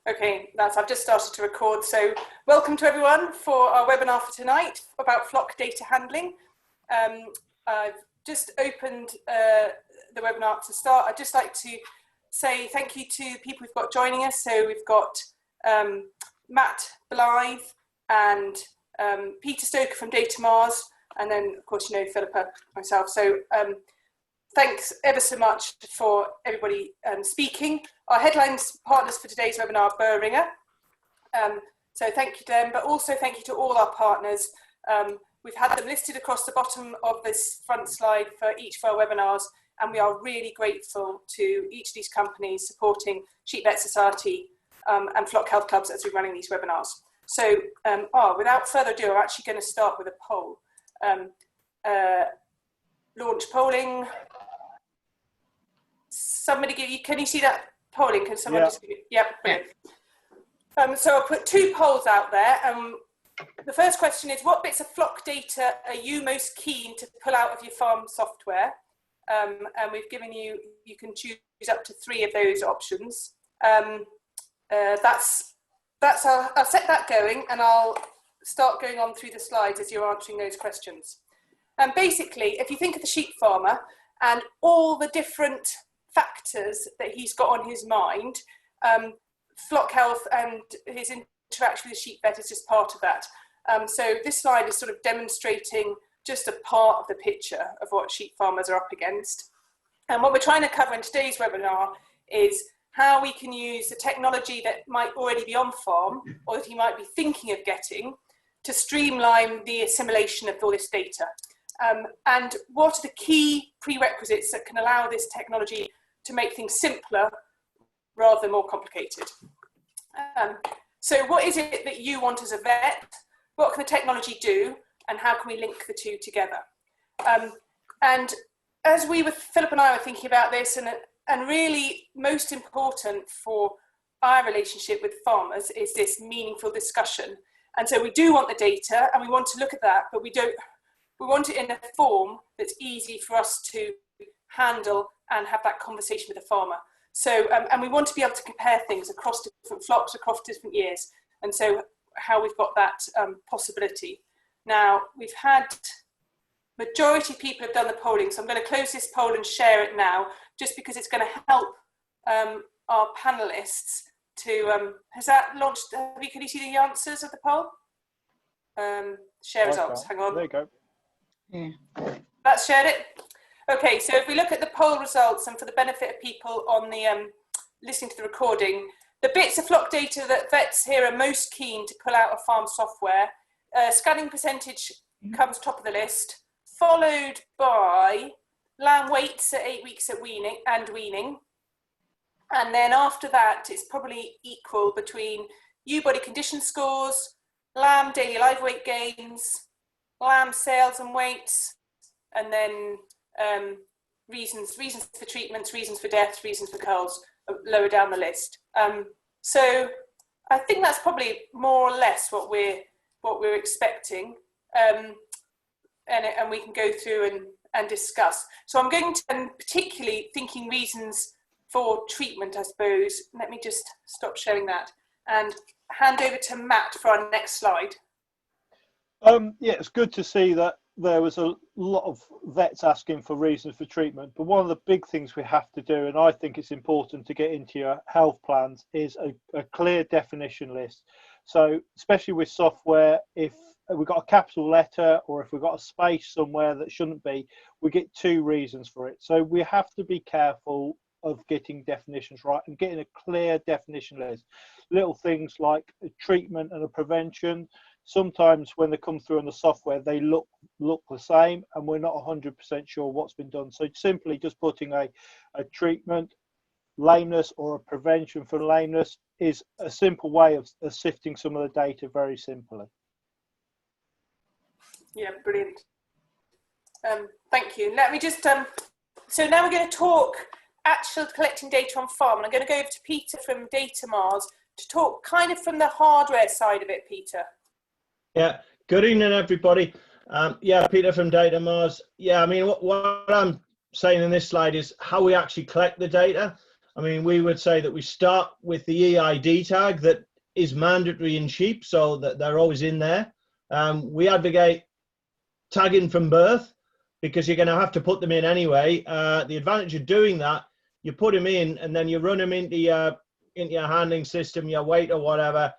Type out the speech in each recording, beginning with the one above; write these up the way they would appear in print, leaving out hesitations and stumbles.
Okay, I've just started to record. So welcome to everyone for our webinar for tonight about flock data handling. I've just opened the webinar to start. I'd just like to say thank you to people we've got joining us. So we've got Matt Blyth and Peter Stoker from Datamars, and then of course, you know, Phillipa, myself. So thanks ever so much for everybody speaking. Our headlines partners for today's webinar are Boehringer. So thank you to them, but also thank you to all our partners. We've had them listed across the bottom of this front slide for each of our webinars, and we are really grateful to each of these companies supporting Sheep Vet Society and Flock Health Clubs as we're running these webinars. So without further ado, I'm actually going to start with a poll. Launch polling. Somebody can you see that polling? Can someone just give it? Yeah, brilliant. So I'll put two polls out there. The first question is, what bits of flock data are you most keen to pull out of your farm software? And we've given you can choose up to 3 of those options. I'll set that going, and I'll start going on through the slides as you're answering those questions. And basically, if you think of the sheep farmer and all the different factors that he's got on his mind, flock health and his interaction with the sheep vet is just part of that. So this slide is sort of demonstrating just a part of the picture of what sheep farmers are up against. And what we're trying to cover in today's webinar is how we can use the technology that might already be on farm, or that he might be thinking of getting, to streamline the assimilation of all this data. And what are the key prerequisites that can allow this technology to make things simpler rather than more complicated. So what is it that you want as a vet? What can the technology do? And how can we link the two together? And as Philip and I were thinking about this, and really most important for our relationship with farmers is this meaningful discussion. And so we do want the data and we want to look at that, but we want it in a form that's easy for us to handle and have that conversation with the farmer. So, and we want to be able to compare things across different flocks, across different years. And so how we've got that possibility. Now, we've had, majority of people have done the polling, so I'm going to close this poll and share it now, just because it's going to help our panelists to, has that launched, can you see the answers of the poll? Share results, hang on. There you go. Yeah. That's shared it? Okay, so if we look at the poll results, and for the benefit of people on the listening to the recording, the bits of flock data that vets here are most keen to pull out of farm software, scanning percentage comes top of the list, followed by lamb weights at 8 weeks at weaning, and then after that it's probably equal between ewe body condition scores, lamb daily live weight gains, lamb sales and weights, and then reasons for treatments, reasons for death, reasons for culls lower down the list. So I think that's probably more or less what we're expecting, and we can go through and discuss. So I'm going to, and particularly thinking reasons for treatment, I suppose. Let me just stop sharing that and hand over to Matt for our next slide. Yeah, it's good to see that there was a lot of vets asking for reasons for treatment, but one of the big things we have to do, and I think it's important to get into your health plans, is a clear definition list. So especially with software, if we've got a capital letter or if we've got a space somewhere that shouldn't be, we get 2 reasons for it. So we have to be careful of getting definitions right and getting a clear definition list. Little things like a treatment and a prevention. Sometimes when they come through on the software, they look the same and we're not 100% sure what's been done. So simply just putting a treatment, lameness, or a prevention for lameness is a simple way of sifting some of the data very simply. Yeah, brilliant. Thank you. Let me just, so now we're going to talk actual collecting data on farm, and I'm going to go over to Peter from Datamars to talk kind of from the hardware side of it, Peter. Yeah, good evening, everybody. Yeah, Peter from Datamars. Yeah, I mean, what I'm saying in this slide is how we actually collect the data. I mean, we would say that we start with the EID tag that is mandatory in sheep, so that they're always in there. We advocate tagging from birth because you're going to have to put them in anyway. The advantage of doing that, you put them in and then you run them into your handling system, your weight or whatever.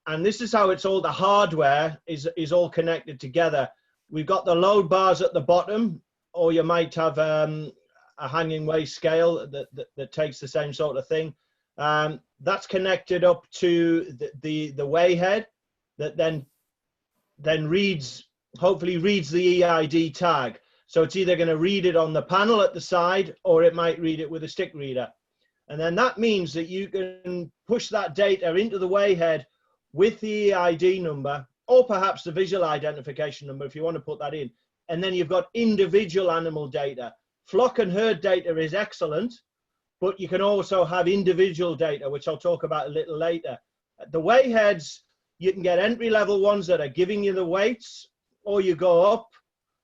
And this is how it's all, the hardware is all connected together. We've got the load bars at the bottom, or you might have a hanging weigh scale that takes the same sort of thing. That's connected up to the weigh head that then hopefully reads the EID tag. So it's either going to read it on the panel at the side, or it might read it with a stick reader. And then that means that you can push that data into the weigh head with the EID number, or perhaps the visual identification number if you want to put that in. And then you've got individual animal data. Flock and herd data is excellent, but you can also have individual data, which I'll talk about a little later. The weigh heads, you can get entry-level ones that are giving you the weights, or you go up,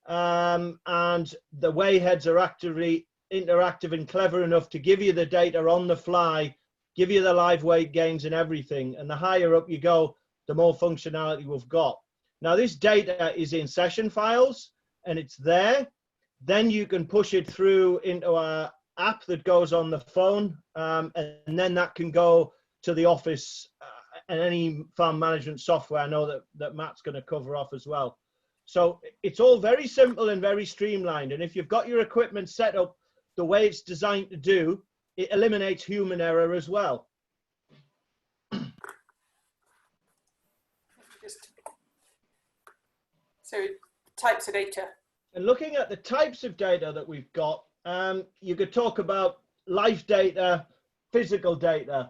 and the weigh heads are actively interactive and clever enough to give you the data on the fly, give you the live weight gains and everything. And the higher up you go, the more functionality we've got. Now, this data is in session files, and it's there. Then you can push it through into our app that goes on the phone, and then that can go to the office and any farm management software I know that Matt's going to cover off as well. So it's all very simple and very streamlined. And if you've got your equipment set up the way it's designed to do, it eliminates human error as well. So types of data. And looking at the types of data that we've got, you could talk about live data, physical data.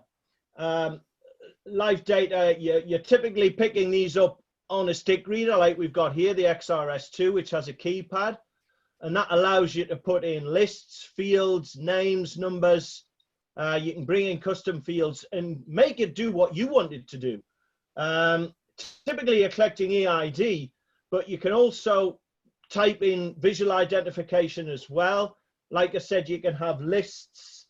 Live data, you're typically picking these up on a stick reader like we've got here, the XRS2, which has a keypad. And that allows you to put in lists, fields, names, numbers. You can bring in custom fields and make it do what you want it to do. Typically, you're collecting EID, but you can also type in visual identification as well. Like I said, you can have lists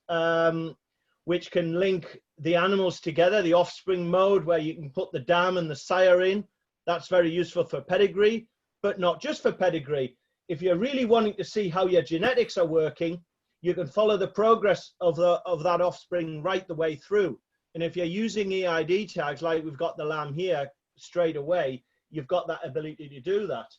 which can link the animals together, the offspring mode, where you can put the dam and the sire in. That's very useful for pedigree, but not just for pedigree. If you're really wanting to see how your genetics are working, you can follow the progress of that offspring right the way through. And if you're using EID tags, like we've got the lamb here straight away, you've got that ability to do that.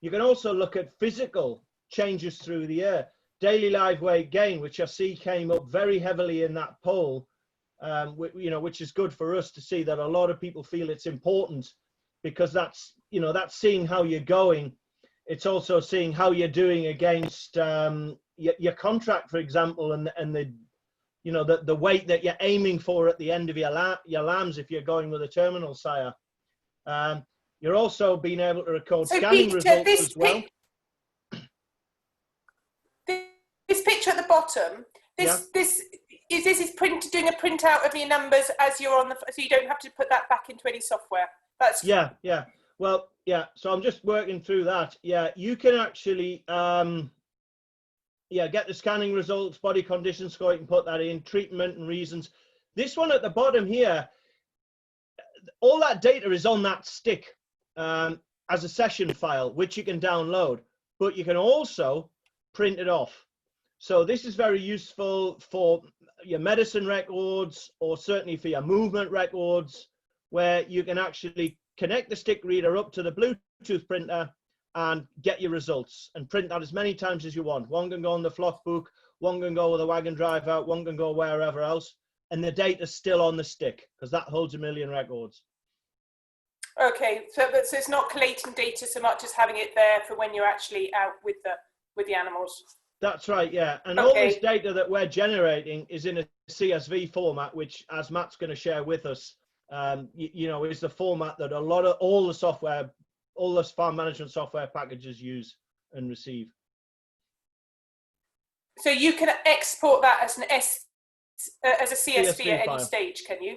You can also look at physical changes through the year. Daily live weight gain, which I see came up very heavily in that poll, which is good for us to see that a lot of people feel it's important, because that's seeing how you're going. It's also seeing how you're doing against your contract, for example, and the weight that you're aiming for at the end of your lambs if you're going with a terminal sire. You're also being able to record scanning results as well. This picture at the bottom, this is doing a printout of your numbers as you're on the, so you don't have to put that back into any software. That's yeah. Well, yeah. So I'm just working through that. Yeah, you can actually get the scanning results, body condition score. You can put that in, treatment and reasons. This one at the bottom here, all that data is on that stick as a session file, which you can download, but you can also print it off. So this is very useful for your medicine records, or certainly for your movement records, where you can actually connect the stick reader up to the Bluetooth printer and get your results and print that as many times as you want. One can go on the flock book, one can go with a wagon driver, one can go wherever else, and the data's still on the stick because that holds 1 million records. Okay, so it's not collating data so much as having it there for when you're actually out with the animals. That's right, yeah. And all this data that we're generating is in a CSV format, which, as Matt's going to share with us, is the format that all the farm management software packages use and receive. So you can export that as as a CSV at any stage, can you?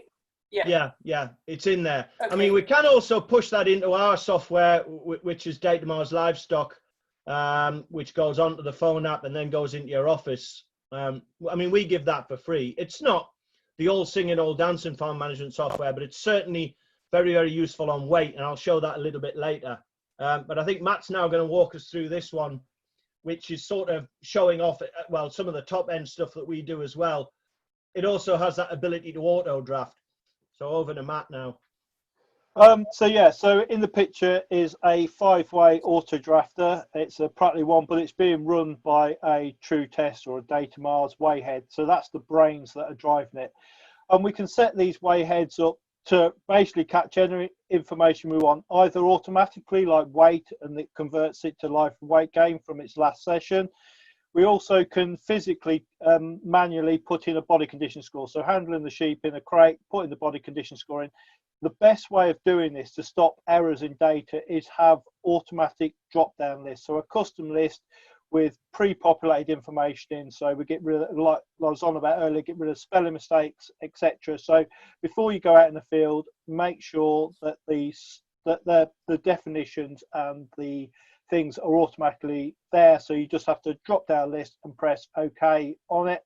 Yeah, it's in there. Okay. I mean, we can also push that into our software, which is Datamars Livestock, which goes onto the phone app and then goes into your office I mean, we give that for free. It's not the all singing, all dancing farm management software, but it's certainly very, very useful on weight, and I'll show that a little bit later. But I think Matt's now going to walk us through this one, which is sort of showing off, well, some of the top end stuff that we do as well. It also has that ability to auto draft. So over to Matt now. So in the picture is a 5-way auto drafter. It's a Pratley one, but it's being run by a True Test or a Datamars wayhead. So that's the brains that are driving it. And we can set these wayheads up to basically catch any information we want, either automatically like weight, and it converts it to live weight gain from its last session. We also can physically manually put in a body condition score. So handling the sheep in a crate, putting the body condition score in. The best way of doing this to stop errors in data is have automatic drop-down lists. So a custom list with pre-populated information in. So we get rid of, like I was on about earlier, get rid of spelling mistakes, etc. So before you go out in the field, make sure that the definitions and the things are automatically there. So you just have to drop down a list and press OK on it.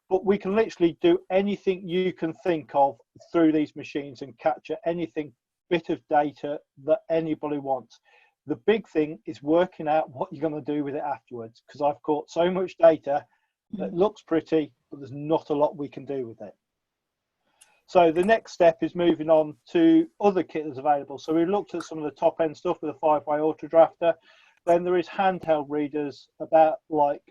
But we can literally do anything you can think of through these machines and capture anything, bit of data that anybody wants. The big thing is working out what you're going to do with it afterwards, because I've caught so much data that looks pretty, but there's not a lot we can do with it. So the next step is moving on to other kit that's available. So we looked at some of the top end stuff with a 5-way auto drafter. Then there is handheld readers, about like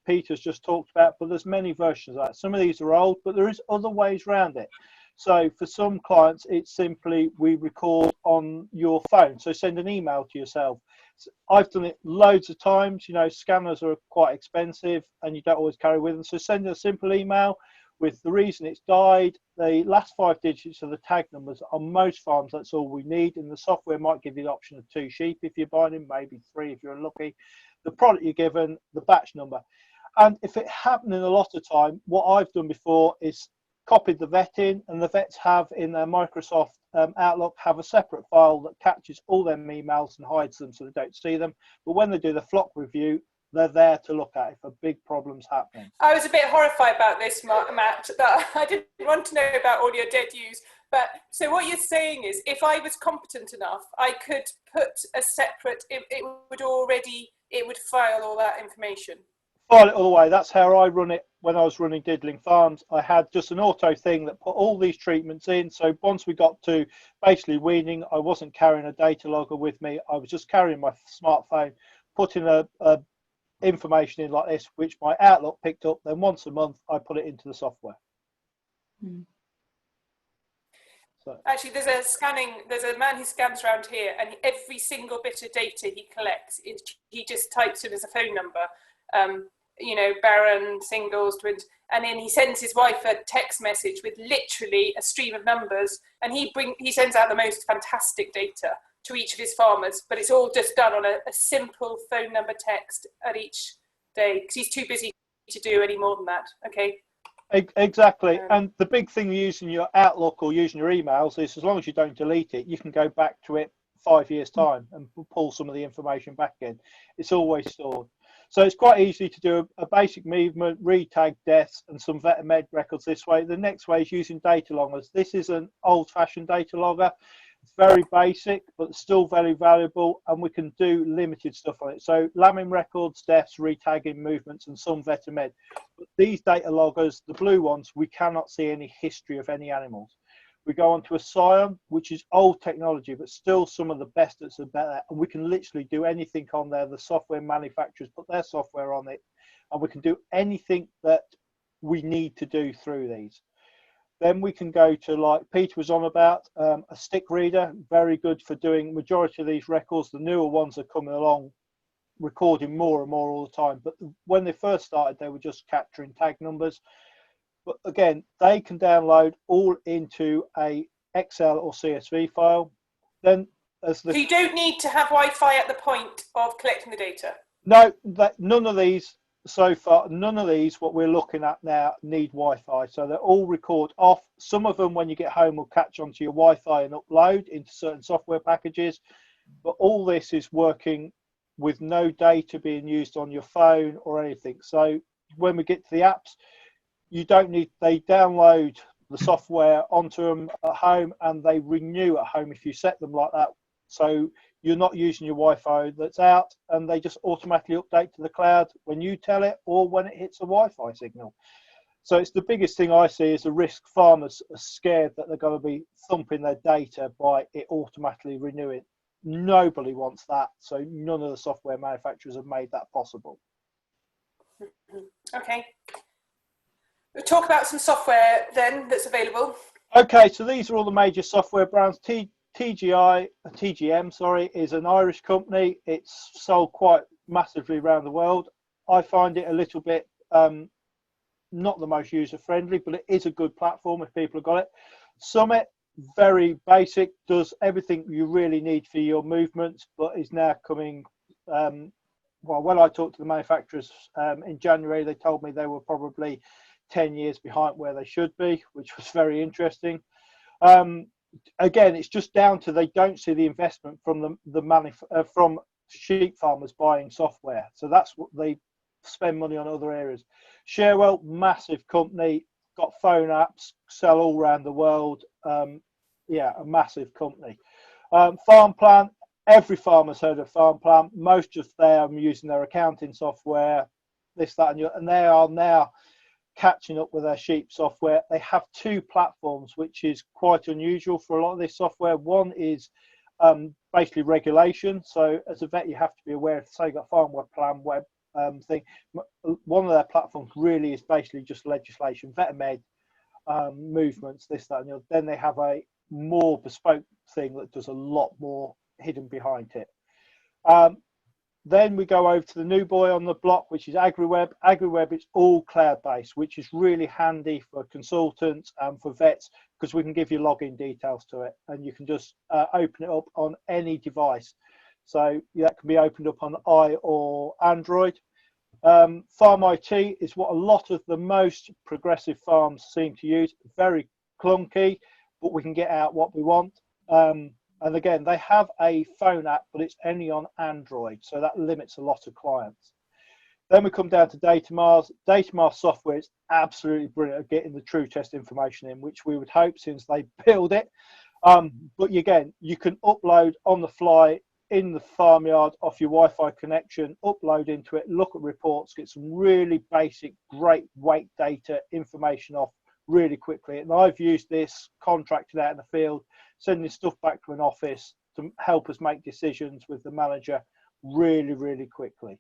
Peter's just talked about, but there's many versions of that. Some of these are old, but there is other ways around it. So for some clients, it's simply we record on your phone. So send an email to yourself. So I've done it loads of times. You know, scanners are quite expensive and you don't always carry with them. So send a simple email with the reason it's died, the last 5 digits of the tag numbers. On most farms, that's all we need. And the software might give you the option of 2 sheep if you're buying them, maybe 3 if you're lucky. The product you're given, the batch number. And if it happening a lot of time, what I've done before is copied the vet in, and the vets have in their Microsoft Outlook have a separate file that catches all them emails and hides them so they don't see them. But when they do the flock review, they're there to look at if a big problem's happening. I was a bit horrified about this, Matt, that I didn't want to know about all your dead ewes. But so what you're saying is, if I was competent enough, I could put a separate, it would file all that information. File it all the way. That's how I run it when I was running Diddling Farms. I had just an auto thing that put all these treatments in. So once we got to basically weaning, I wasn't carrying a data logger with me. I was just carrying my smartphone, putting a information in like this, which my Outlook picked up. Then once a month, I put it into the software. So. Actually, there's a man who scans around here, and every single bit of data he collects, he just types in as a phone number. You know, Baron, singles, twins, and then he sends his wife a text message with literally a stream of numbers, and he sends out the most fantastic data to each of his farmers, but it's all just done on a simple phone number text at each day, because he's too busy to do any more than that. Okay. Exactly. And the big thing using your Outlook or using your emails is, as long as you don't delete it, you can go back to it 5 years time and pull some of the information back in. It's always stored. So it's quite easy to do a basic movement, retag deaths and some vet med records this way. The next way is using data loggers. This is an old-fashioned data logger. It's very basic, but still very valuable, and we can do limited stuff on it. So lambing records, deaths, retagging, movements, and some vet med. But these data loggers, the blue ones, we cannot see any history of any animals. We go on to a Scion, which is old technology, but still some of the best that's about that. And we can literally do anything on there. The software manufacturers put their software on it, and we can do anything that we need to do through these. Then we can go to, like Peter was on about, a stick reader, very good for doing majority of these records. The newer ones are coming along, recording more and more all the time. But when they first started, they were just capturing tag numbers. But again, they can download all into a Excel or CSV file. Then, so you don't need to have Wi-Fi at the point of collecting the data. No, none of these so far. None of these what we're looking at now need Wi-Fi. So they all record off. Some of them, when you get home, will catch onto your Wi-Fi and upload into certain software packages. But all this is working with no data being used on your phone or anything. So when we get to the apps, you don't need, they download the software onto them at home and they renew at home if you set them like that. So you're not using your Wi-Fi that's out, and they just automatically update to the cloud when you tell it or when it hits a Wi-Fi signal. So it's the biggest thing I see is the risk. Farmers are scared that they're going to be thumping their data by it automatically renewing. Nobody wants that. So none of the software manufacturers have made that possible. Okay. We'll talk about some software then that's available. Okay, so these are all the major software brands. TGM, sorry, is an Irish company. It's sold quite massively around the world. I find it a little bit not the most user friendly, but it is a good platform if people have got it. Summit, very basic, does everything you really need for your movements, but is now coming. Well, when I talked to the manufacturers in January, they told me they were probably 10 years behind where they should be, which was very interesting. Again, it's just down to they don't see the investment from from sheep farmers buying software. So that's what they spend money on other areas. Sharewell, massive company, got phone apps, sell all around the world. Yeah, a massive company. Farm Plan, every farmer's heard of Farm Plan. Most of them using their accounting software, this, that, and they are now catching up with their sheep software. They have two platforms, which is quite unusual for a lot of this software. One is basically regulation. So as a vet, you have to be aware if, say, you've got Farm Web Plan Web thing. One of their platforms really is basically just legislation, VetMed, movements, this, that, and the other. Then they have a more bespoke thing that does a lot more hidden behind it. Then we go over to the new boy on the block, which is AgriWeb. AgriWeb is all cloud-based, which is really handy for consultants and for vets because we can give you login details to it, and you can just open it up on any device. So that can be opened up on i or Android. Farm IT is what a lot of the most progressive farms seem to use. Very clunky, but we can get out what we want. And again, they have a phone app, but it's only on Android, so that limits a lot of clients. Then we come down to Datamars. Datamars software is absolutely brilliant at getting the true test information in, which we would hope since they build it. But again, you can upload on the fly in the farmyard off your Wi-Fi connection, upload into it, look at reports, get some really basic, great weight data information off really quickly. And I've used this contracted out in the field, sending stuff back to an office to help us make decisions with the manager really, really quickly.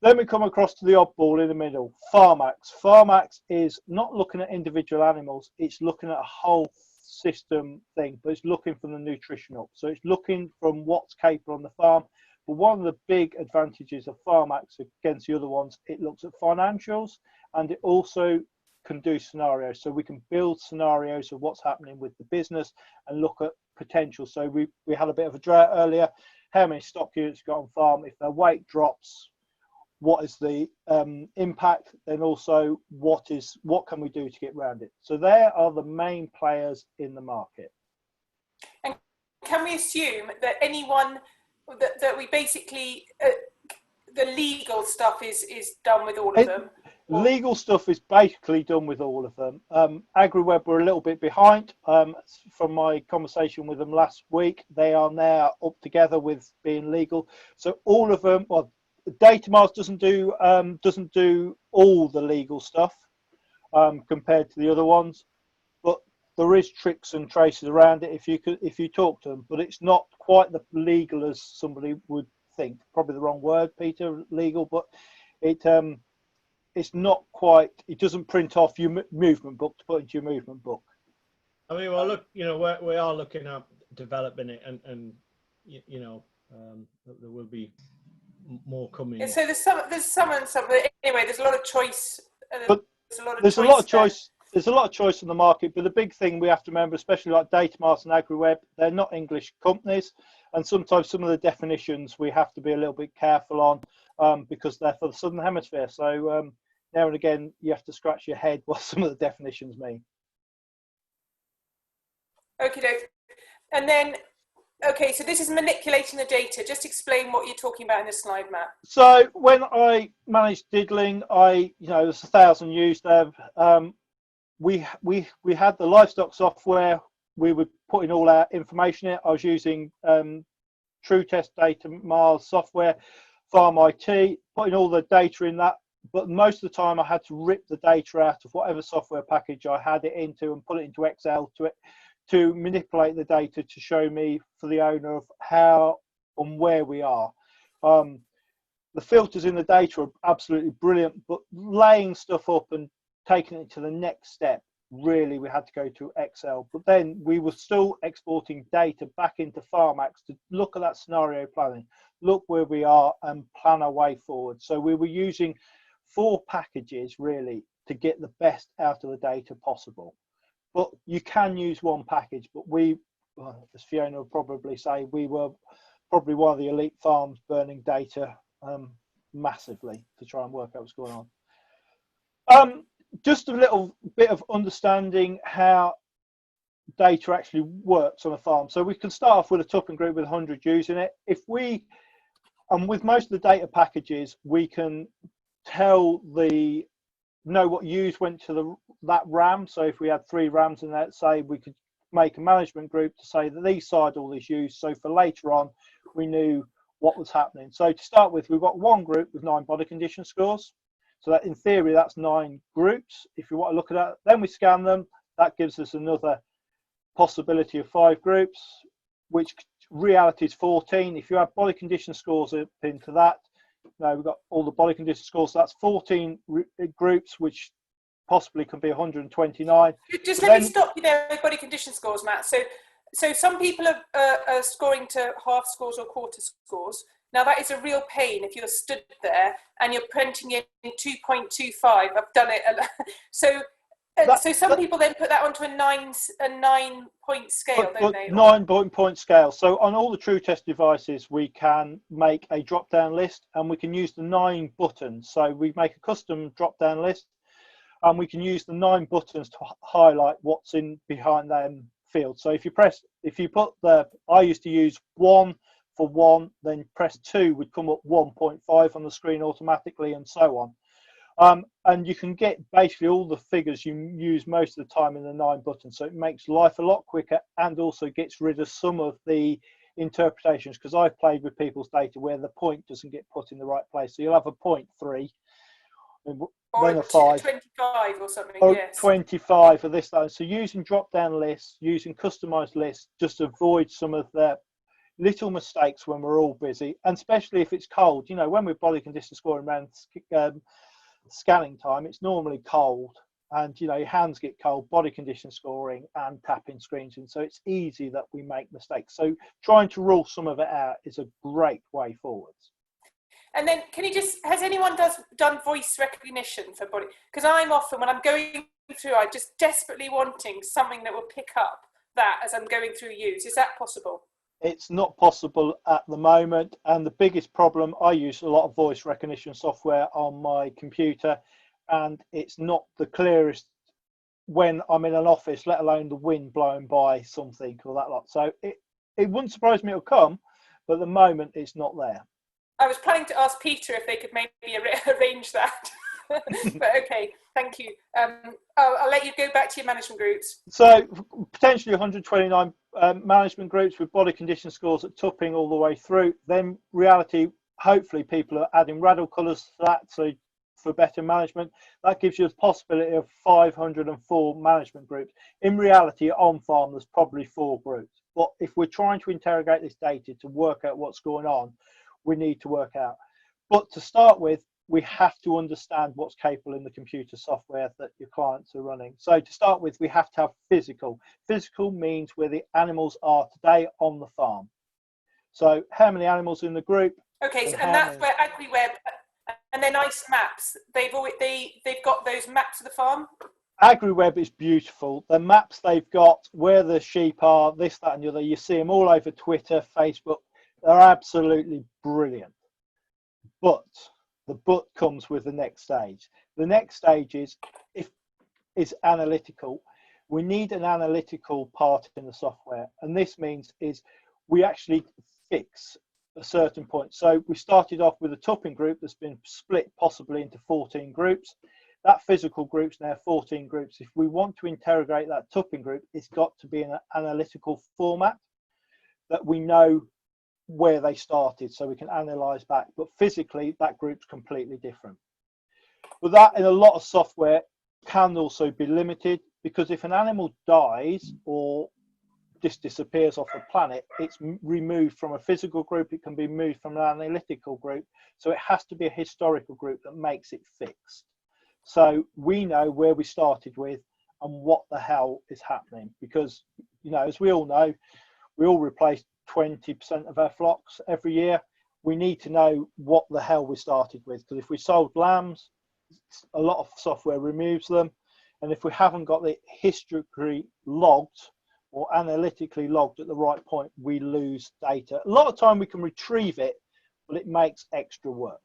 Then we come across to the oddball in the middle, Pharmax. Pharmax is not looking at individual animals, it's looking at a whole system thing, but it's looking from the nutrition up. So it's looking from what's capable on the farm. But one of the big advantages of Pharmax against the other ones, it looks at financials, and it also can do scenarios. So we can build scenarios of what's happening with the business and look at potential. So we had a bit of a drought earlier. How many stock units got on farm? If their weight drops, what is the impact? Then also what can we do to get around it? So there are the main players in the market. And can we assume that anyone that we basically the legal stuff is done with all of them? Legal stuff is basically done with all of them. AgriWeb were a little bit behind. From my conversation with them last week, they are now up together with being legal. So all of them, well, Datamars doesn't do all the legal stuff compared to the other ones, but there is tricks and traces around it if you talk to them. But it's not quite the legal as somebody would think. Probably the wrong word, Peter, legal, but it's not quite. It doesn't print off your movement book to put into your movement book. I mean, well, look, you know, we are looking at developing it, and you know, there will be more coming. Yeah, so there's some and some. Anyway, there's a lot of choice. There's a lot of choice. There's a lot of choice in the market, but the big thing we have to remember, especially like Datamars and AgriWeb, they're not English companies, and sometimes some of the definitions we have to be a little bit careful on because they're for the Southern Hemisphere. So now and again, you have to scratch your head what some of the definitions mean. Okay, and then Okay, so this is manipulating the data. Just explain what you're talking about in this slide, Matt. So when I managed diddling, there's 1,000 used there. We had the livestock software. We were putting all our information in it. I was using True Test Datamars software, Farm IT, putting all the data in that. But most of the time I had to rip the data out of whatever software package I had it into and put it into Excel to manipulate the data to show me, for the owner, of how and where we are. The filters in the data are absolutely brilliant, but laying stuff up and taking it to the next step, really we had to go to Excel. But then we were still exporting data back into Pharmax to look at that scenario planning, look where we are and plan our way forward. So we were using 4 packages really to get the best out of the data possible. But you can use one package, but as Fiona would probably say, we were probably one of the elite farms burning data massively to try and work out what's going on. Just a little bit of understanding how data actually works on a farm. So we can start off with a tupping group with 100 ewes in it. With most of the data packages, we can know what ewes went to that ram. So if we had 3 rams in there, say, we could make a management group to say that these side all these ewes. So for later on, we knew what was happening. So to start with, we've got one group with 9 body condition scores. So that in theory, that's 9 groups. If you want to look at that, then we scan them. That gives us another possibility of 5 groups, which reality is 14. If you have body condition scores up into that, now we've got all the body condition scores. So that's 14 groups, which possibly can be 129. Just let me stop you there with body condition scores, Matt. So some people are scoring to half scores or quarter scores. Now that is a real pain if you're stood there and you're printing in 2.25. I've done it. So some people then put that onto a 9-point scale, don't they? 9-point scale. So on all the True Test devices, we can make a drop-down list, and we can use the 9 buttons. So we make a custom drop-down list, and we can use the 9 buttons to highlight what's in behind them fields. So I used to use 1 for 1, then press 2 would come up 1.5 on the screen automatically, and so on. And you can get basically all the figures you use most of the time in the 9 buttons. So it makes life a lot quicker and also gets rid of some of the interpretations, because I've played with people's data where the point doesn't get put in the right place. So you'll have a 0.3 or then a 5 25 or something, or yes. 25 for this. So using drop-down lists, using customized lists, just avoid some of the little mistakes when we're all busy, and especially if it's cold. When we're body condition scoring around scanning time, it's normally cold, and your hands get cold, body condition scoring and tapping screens in, so it's easy that we make mistakes. So trying to rule some of it out is a great way forwards. And then has anyone done voice recognition for body? Because I'm often, when I'm going through, I'm just desperately wanting something that will pick up that as I'm going through use. Is that possible? It's not possible at the moment, and the biggest problem, I use a lot of voice recognition software on my computer, and it's not the clearest when I'm in an office, let alone the wind blowing by something or that lot. So it wouldn't surprise me it'll come, but at the moment it's not there. I was planning to ask Peter if they could maybe arrange that. But okay, thank you. I'll let you go back to your management groups. So potentially 129 management groups with body condition scores at tupping all the way through. Then reality, hopefully people are adding radial colours to that, so for better management. That gives you the possibility of 504 management groups. In reality, on farm there's probably 4 groups. But if we're trying to interrogate this data to work out what's going on, we need to work out. But to start with, we have to understand what's capable in the computer software that your clients are running. So to start with, we have to have physical. Physical means where the animals are today on the farm. So how many animals in the group? Okay, and that's where AgriWeb and their nice maps. They've got those maps of the farm. AgriWeb is beautiful. The maps they've got, where the sheep are, this, that, and the other. You see them all over Twitter, Facebook. They're absolutely brilliant. But the but comes with the next stage. The next stage is analytical. We need an analytical part in the software, and this means is we actually fix a certain point. So we started off with a tupping group that's been split possibly into 14 groups. That physical group's now 14 groups. If we want to interrogate that tupping group, it's got to be in an analytical format that we know where they started, so we can analyze back. But physically, that group's completely different. But that in a lot of software can also be limited, because if an animal dies or just disappears off the planet, it's removed from a physical group, it can be moved from an analytical group, so it has to be a historical group that makes it fixed. So we know where we started with and what the hell is happening, because, you know, as we all know, we all replace 20% of our flocks every year. We need to know what the hell we started with, because if we sold lambs, a lot of software removes them, and if we haven't got the history logged or analytically logged at the right point, we lose data. A lot of time we can retrieve it, but it makes extra work.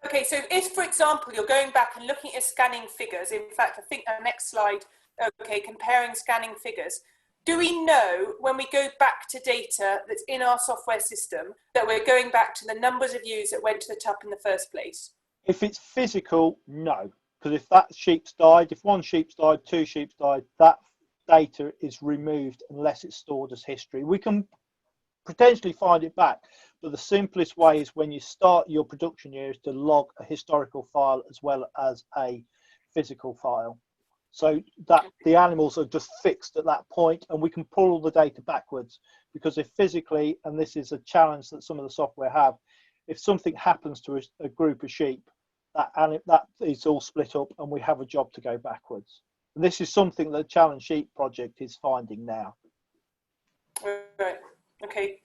Okay, so if, for example, you're going back and looking at scanning figures, in fact, I think the next slide, okay, comparing scanning figures, do we know when we go back to data that's in our software system that we're going back to the numbers of ewes that went to the tup in the first place? If it's physical, no. Because if that sheep's died, if one sheep's died, two sheep's died, that data is removed unless it's stored as history. We can potentially find it back, but the simplest way is when you start your production year is to log a historical file as well as a physical file, so that the animals are just fixed at that point, and we can pull all the data backwards. Because if physically, and this is a challenge that some of the software have, if something happens to a group of sheep, that is all split up and we have a job to go backwards. And this is something that the Challenge Sheep project is finding now. Right. Okay.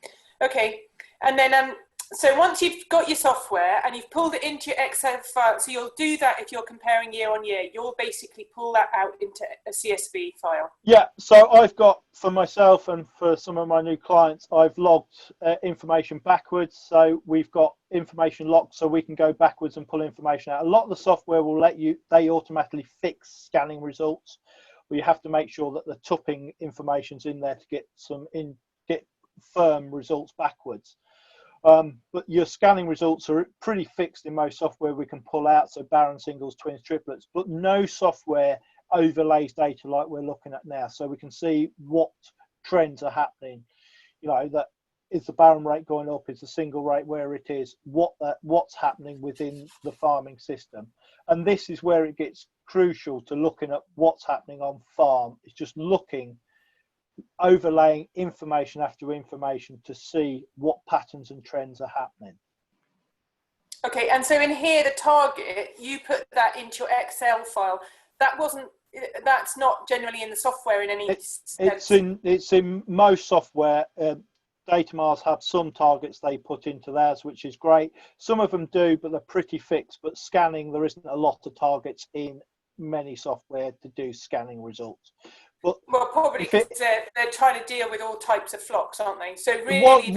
And then so once you've got your software and you've pulled it into your Excel file, so you'll do that if you're comparing year on year, you'll basically pull that out into a CSV file. Yeah, so I've got, for myself and for some of my new clients, I've logged information backwards. So we've got information locked so we can go backwards and pull information out. A lot of the software will let you, they automatically fix scanning results, but you have to make sure that the tupping information's in there to get firm results backwards. But your scanning results are pretty fixed in most software we can pull out, so barren, singles, twins, triplets, but no software overlays data like we're looking at now, so we can see what trends are happening. You know, that is the barren rate going up, is the single rate where it is, what's happening within the farming system. And this is where it gets crucial to looking at what's happening on farm. It's just looking, overlaying information after information to see what patterns and trends are happening. Okay, and so in here, the target, you put that into your Excel file. That's not generally in the software in any sense. It's in most software. Datamars have some targets they put into theirs, which is great. Some of them do, but they're pretty fixed. But scanning, there isn't a lot of targets in many software to do scanning results. But well, probably because they're trying to deal with all types of flocks, aren't they? So really,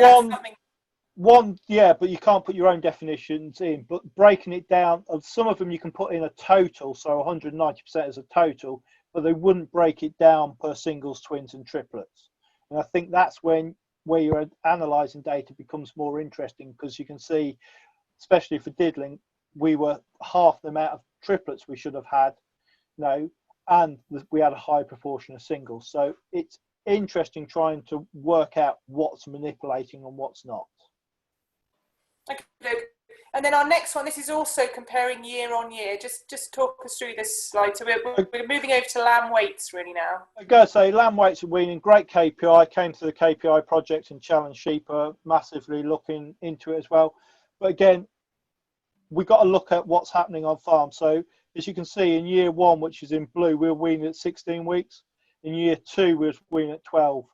yeah, but you can't put your own definitions in. But breaking it down, some of them you can put in a total, so 190% is a total, but they wouldn't break it down per singles, twins, and triplets. And I think that's where you're analysing data becomes more interesting, because you can see, especially for diddling, we were half the amount of triplets we should have had, and we had a high proportion of singles. So it's interesting trying to work out what's manipulating and what's not. Okay. And then our next one, this is also comparing year on year. Just talk us through this slide. So we're moving over to lamb weights really now. I gotta say, lamb weights and weaning, great KPI. Came to the KPI project, and Challenge Sheep are massively looking into it as well. But again, we've got to look at what's happening on farm. So as you can see, in year one, which is in blue, we were weaning at 16 weeks. In year two, we were weaning at 12.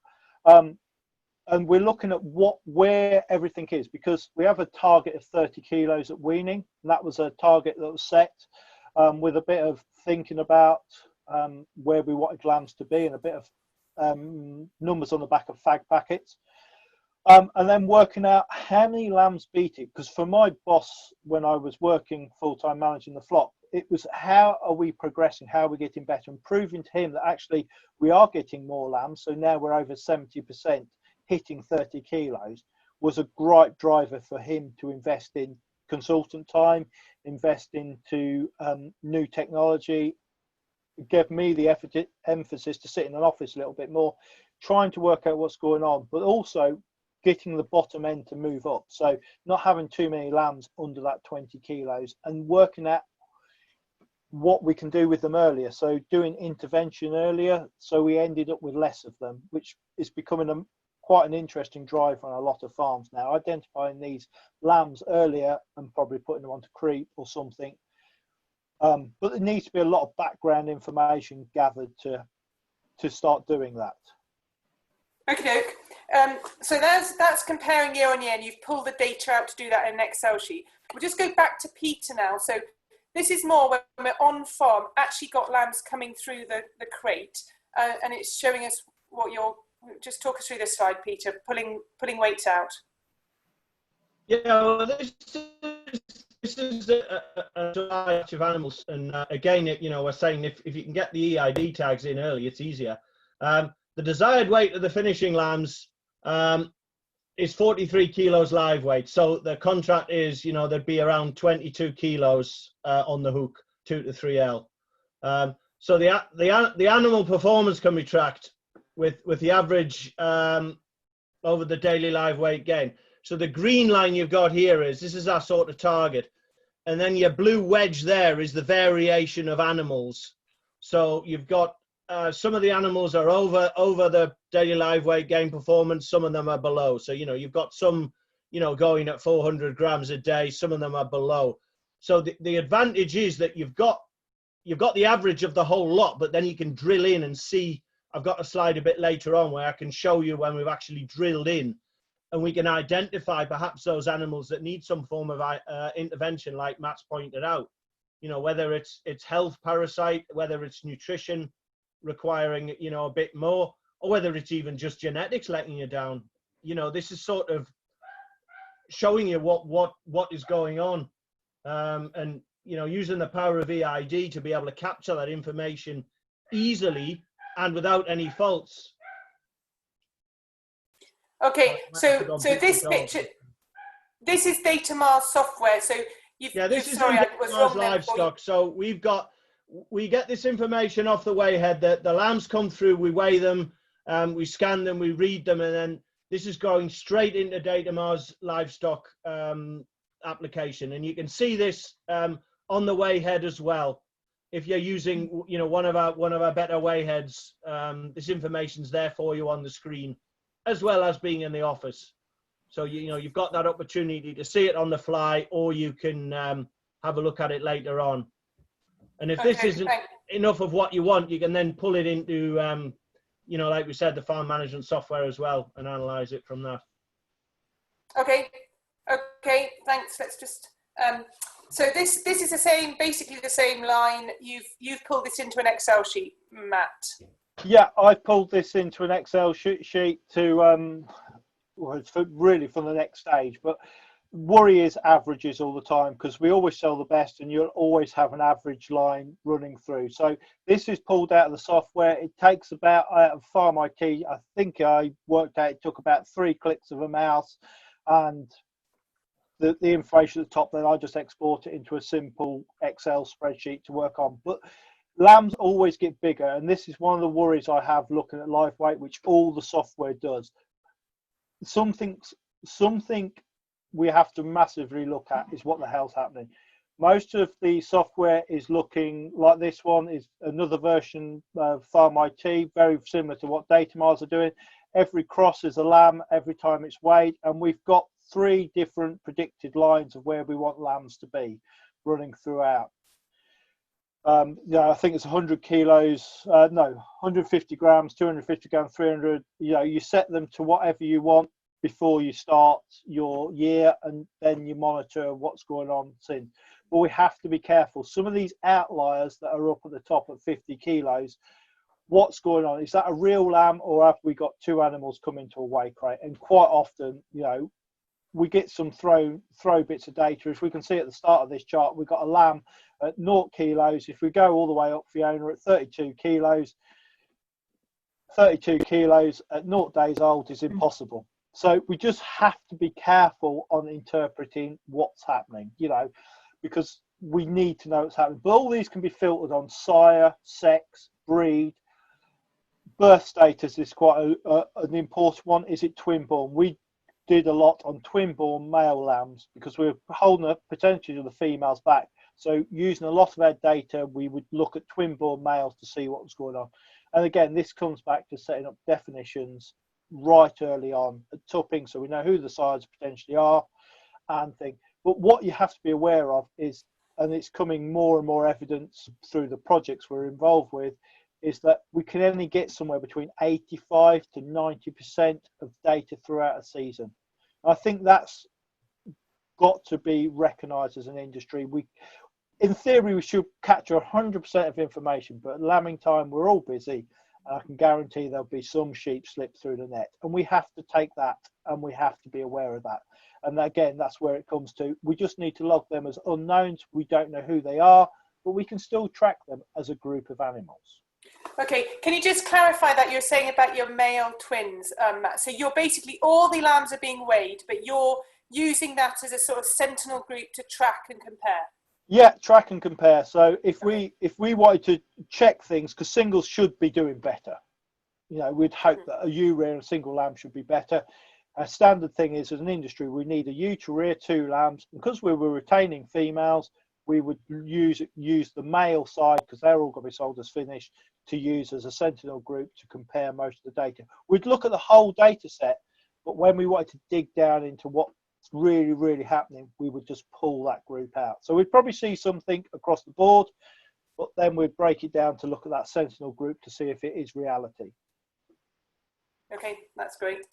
And we're looking at where everything is, because we have a target of 30 kilos at weaning, and that was a target that was set with a bit of thinking about where we wanted lambs to be, and a bit of numbers on the back of fag packets. And then working out how many lambs beat it. Because for my boss, when I was working full-time managing the flock, it was how are we progressing? How are we getting better? And proving to him that actually we are getting more lambs. So now we're over 70% hitting 30 kilos was a great driver for him to invest in consultant time, invest into new technology. It gave me the emphasis to sit in an office a little bit more, trying to work out what's going on, but also getting the bottom end to move up. So not having too many lambs under that 20 kilos and working out what we can do with them earlier. So doing intervention earlier. So we ended up with less of them, which is becoming quite an interesting drive on a lot of farms now, identifying these lambs earlier and probably putting them onto creep or something. But there needs to be a lot of background information gathered to start doing that. Okay, so that's comparing year on year, and you've pulled the data out to do that in an Excel sheet. We'll just go back to Peter now. So this is more when we're on farm, actually got lambs coming through the crate, and it's showing us what you're, just talk us through this slide, Peter, pulling weights out. Yeah, well, this is a variety of animals, and again, we're saying if you can get the EID tags in early, it's easier. The desired weight of the finishing lambs is 43 kilos live weight. So the contract is, there'd be around 22 kilos on the hook, 2 to 3L. So the animal performance can be tracked with the average over the daily live weight gain. So the green line you've got here this is our sort of target. And then your blue wedge there is the variation of animals. So you've got some of the animals are over the daily live weight gain performance. Some of them are below. So, you've got some, going at 400 grams a day. Some of them are below. So the advantage is that you've got the average of the whole lot, but then you can drill in and see. I've got a slide a bit later on where I can show you when we've actually drilled in, and we can identify perhaps those animals that need some form of intervention, like Matt's pointed out. Whether it's health parasite, whether it's nutrition requiring a bit more, or whether it's even just genetics letting you down. This is sort of showing you what is going on, and using the power of EID to be able to capture that information easily and without any faults. Okay, so this picture, this is Datamars software. So this is Datamars livestock. So we get this information off the weighhead. The lambs come through, we weigh them, we scan them, we read them, and then this is going straight into Datamars livestock application. And you can see this on the weighhead as well. If you're using one of our better weighheads, this information's there for you on the screen, as well as being in the office. So you've got that opportunity to see it on the fly, or you can have a look at it later on. And if this isn't enough of what you want, you can then pull it into, like we said, the farm management software as well, and analyze it from that. Okay, thanks. Let's just. So this is basically the same line. You've pulled this into an Excel sheet, Matt. Yeah, I pulled this into an Excel sheet to well, it's really for the next stage, but worry is averages all the time, because we always sell the best and you'll always have an average line running through. So this is pulled out of the software. It takes about Farm IT, I think I worked out it took about 3 clicks of a mouse, and the information at the top, then I just export it into a simple Excel spreadsheet to work on. But lambs always get bigger, and this is one of the worries I have looking at live weight, which all the software does. Something we have to massively look at is what the hell's happening. Most of the software is looking like this one is another version of Farm IT, very similar to what Datamars are doing. Every cross is a lamb every time it's weighed, and we've got 3 different predicted lines of where we want lambs to be running throughout. I think it's 100 kilos, 150 grams, 250 grams, 300. You set them to whatever you want before you start your year, and then you monitor what's going on since. But we have to be careful. Some of these outliers that are up at the top at 50 kilos, what's going on? Is that a real lamb, or have we got two animals come into a weigh crate? And quite often, you know, we get some throw bits of data. If we can see at the start of this chart, we've got a lamb at 0 kilos. If we go all the way up, Fiona, at 32 kilos, 32 kilos at 0 days old is impossible. So we just have to be careful on interpreting what's happening, you know, because we need to know what's happening. But all these can be filtered on sire, sex, breed. Birth status is quite an important one. Is it twin born? We did a lot on twin born male lambs because we were holding the potential of the females back. So using a lot of our data, we would look at twin born males to see what was going on. And again, this comes back to setting up definitions right early on at tupping, so we know who the sides potentially are and things. But what you have to be aware of is, and it's coming more and more evidence through the projects we're involved with, is that we can only get somewhere between 85 to 90% of data throughout a season. And I think that's got to be recognised as an industry. In theory, we should capture 100% of information, but at lambing time, we're all busy. And I can guarantee there'll be some sheep slip through the net. And we have to take that, and we have to be aware of that. And again, that's where it comes to. We just need to log them as unknowns. We don't know who they are, but we can still track them as a group of animals. Okay, can you just clarify that you're saying about your male twins, Matt? So you're basically, all the lambs are being weighed, but you're using that as a sort of sentinel group to track and compare? Yeah, track and compare. So if we wanted to check things, because singles should be doing better, you know, we'd hope that a ewe rear and a single lamb should be better. A standard thing is, as an industry, we need a ewe to rear 2 lambs. Because we were retaining females, we would use the male side, because they're all going to be sold as finished, to use as a sentinel group to compare most of the data. We'd look at the whole data set, but when we wanted to dig down into what's really happening, we would just pull that group out. So we'd probably see something across the board, but then we'd break it down to look at that sentinel group to see if it is reality. Okay, that's great.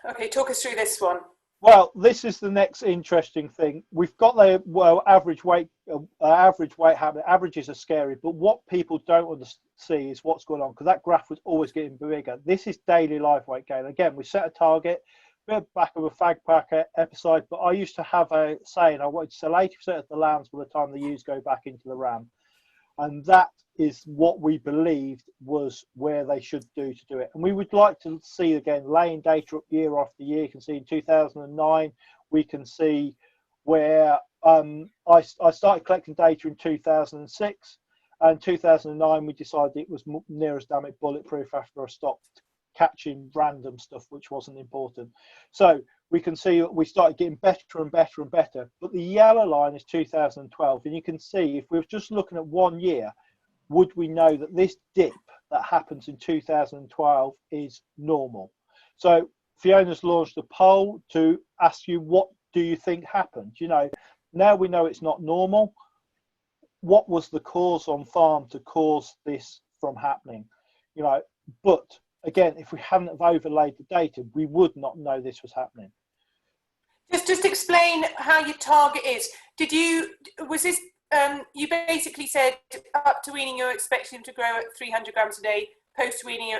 Okay, talk us through this one. Well, this is the next interesting thing. We've got the average weight happening. Averages are scary, but what people don't see is what's going on, because that graph was always getting bigger. This is daily live weight gain. Again, we set a target, bit back of a fag pack episode, but I used to have a saying, I wanted to sell 80% of the lambs by the time the ewes go back into the ram. And that is what we believed was where they should do to do it. And we would like to see, again, laying data up year after year. You can see in 2009, we can see where I started collecting data in 2006. And 2009, we decided it was near as damn it bulletproof after I stopped catching random stuff which wasn't important. So we can see that we started getting better and better and better. But the yellow line is 2012, and you can see if we were just looking at 1 year, would we know that this dip that happens in 2012 is normal? So Fiona's launched a poll to ask you, what do you think happened? You know, now we know it's not normal. What was the cause on farm to cause this from happening? You know, but again, if we hadn't have overlaid the data, we would not know this was happening. Just explain how your target is. You basically said up to weaning you're expecting them to grow at 300 grams a day. Post weaning you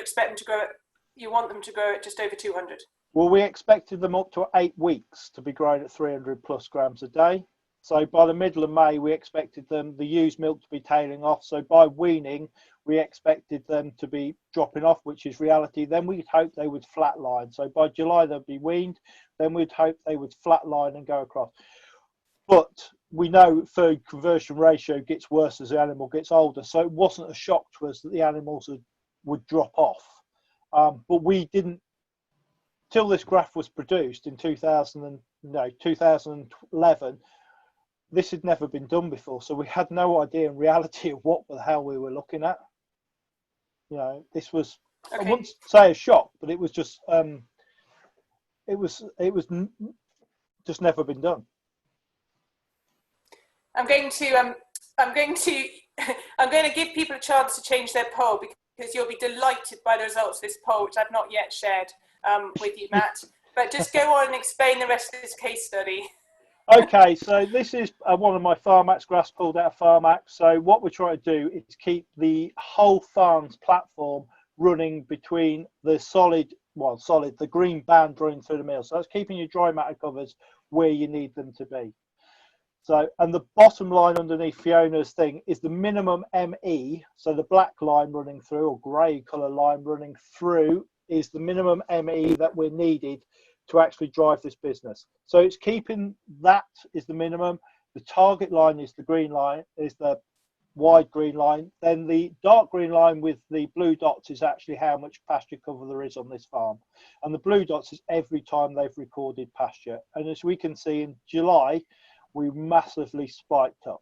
want them to grow at just over 200. Well, we expected them up to 8 weeks to be growing at 300 plus grams a day. So by the middle of May, we expected the ewe's milk to be tailing off. So by weaning, we expected them to be dropping off, which is reality. Then we'd hope they would flatline. So by July, they'd be weaned. Then we'd hope they would flatline and go across. But we know food conversion ratio gets worse as the animal gets older. So it wasn't a shock to us that the animals would drop off. But we didn't, till this graph was produced in 2011, this had never been done before, so we had no idea in reality of what the hell we were looking at. You know, this was, okay, I wouldn't say a shock, but it was just it was just never been done. I'm going to give people a chance to change their poll, because you'll be delighted by the results of this poll, which I've not yet shared with you, Matt. But just go on and explain the rest of this case study. Okay, so this is one of my Farmax grass pulled out of Farmax. So what we're trying to do is keep the whole farm's platform running between the the green band running through the middle. So that's keeping your dry matter covers where you need them to be. So, and the bottom line underneath Fiona's thing is the minimum ME. So the black line running through, or grey colour line running through, is the minimum ME that we're needed to actually drive this business. So it's keeping that is the minimum. The target line is the green line, is the wide green line. Then the dark green line with the blue dots is actually how much pasture cover there is on this farm. And the blue dots is every time they've recorded pasture. And as we can see in July, we massively spiked up.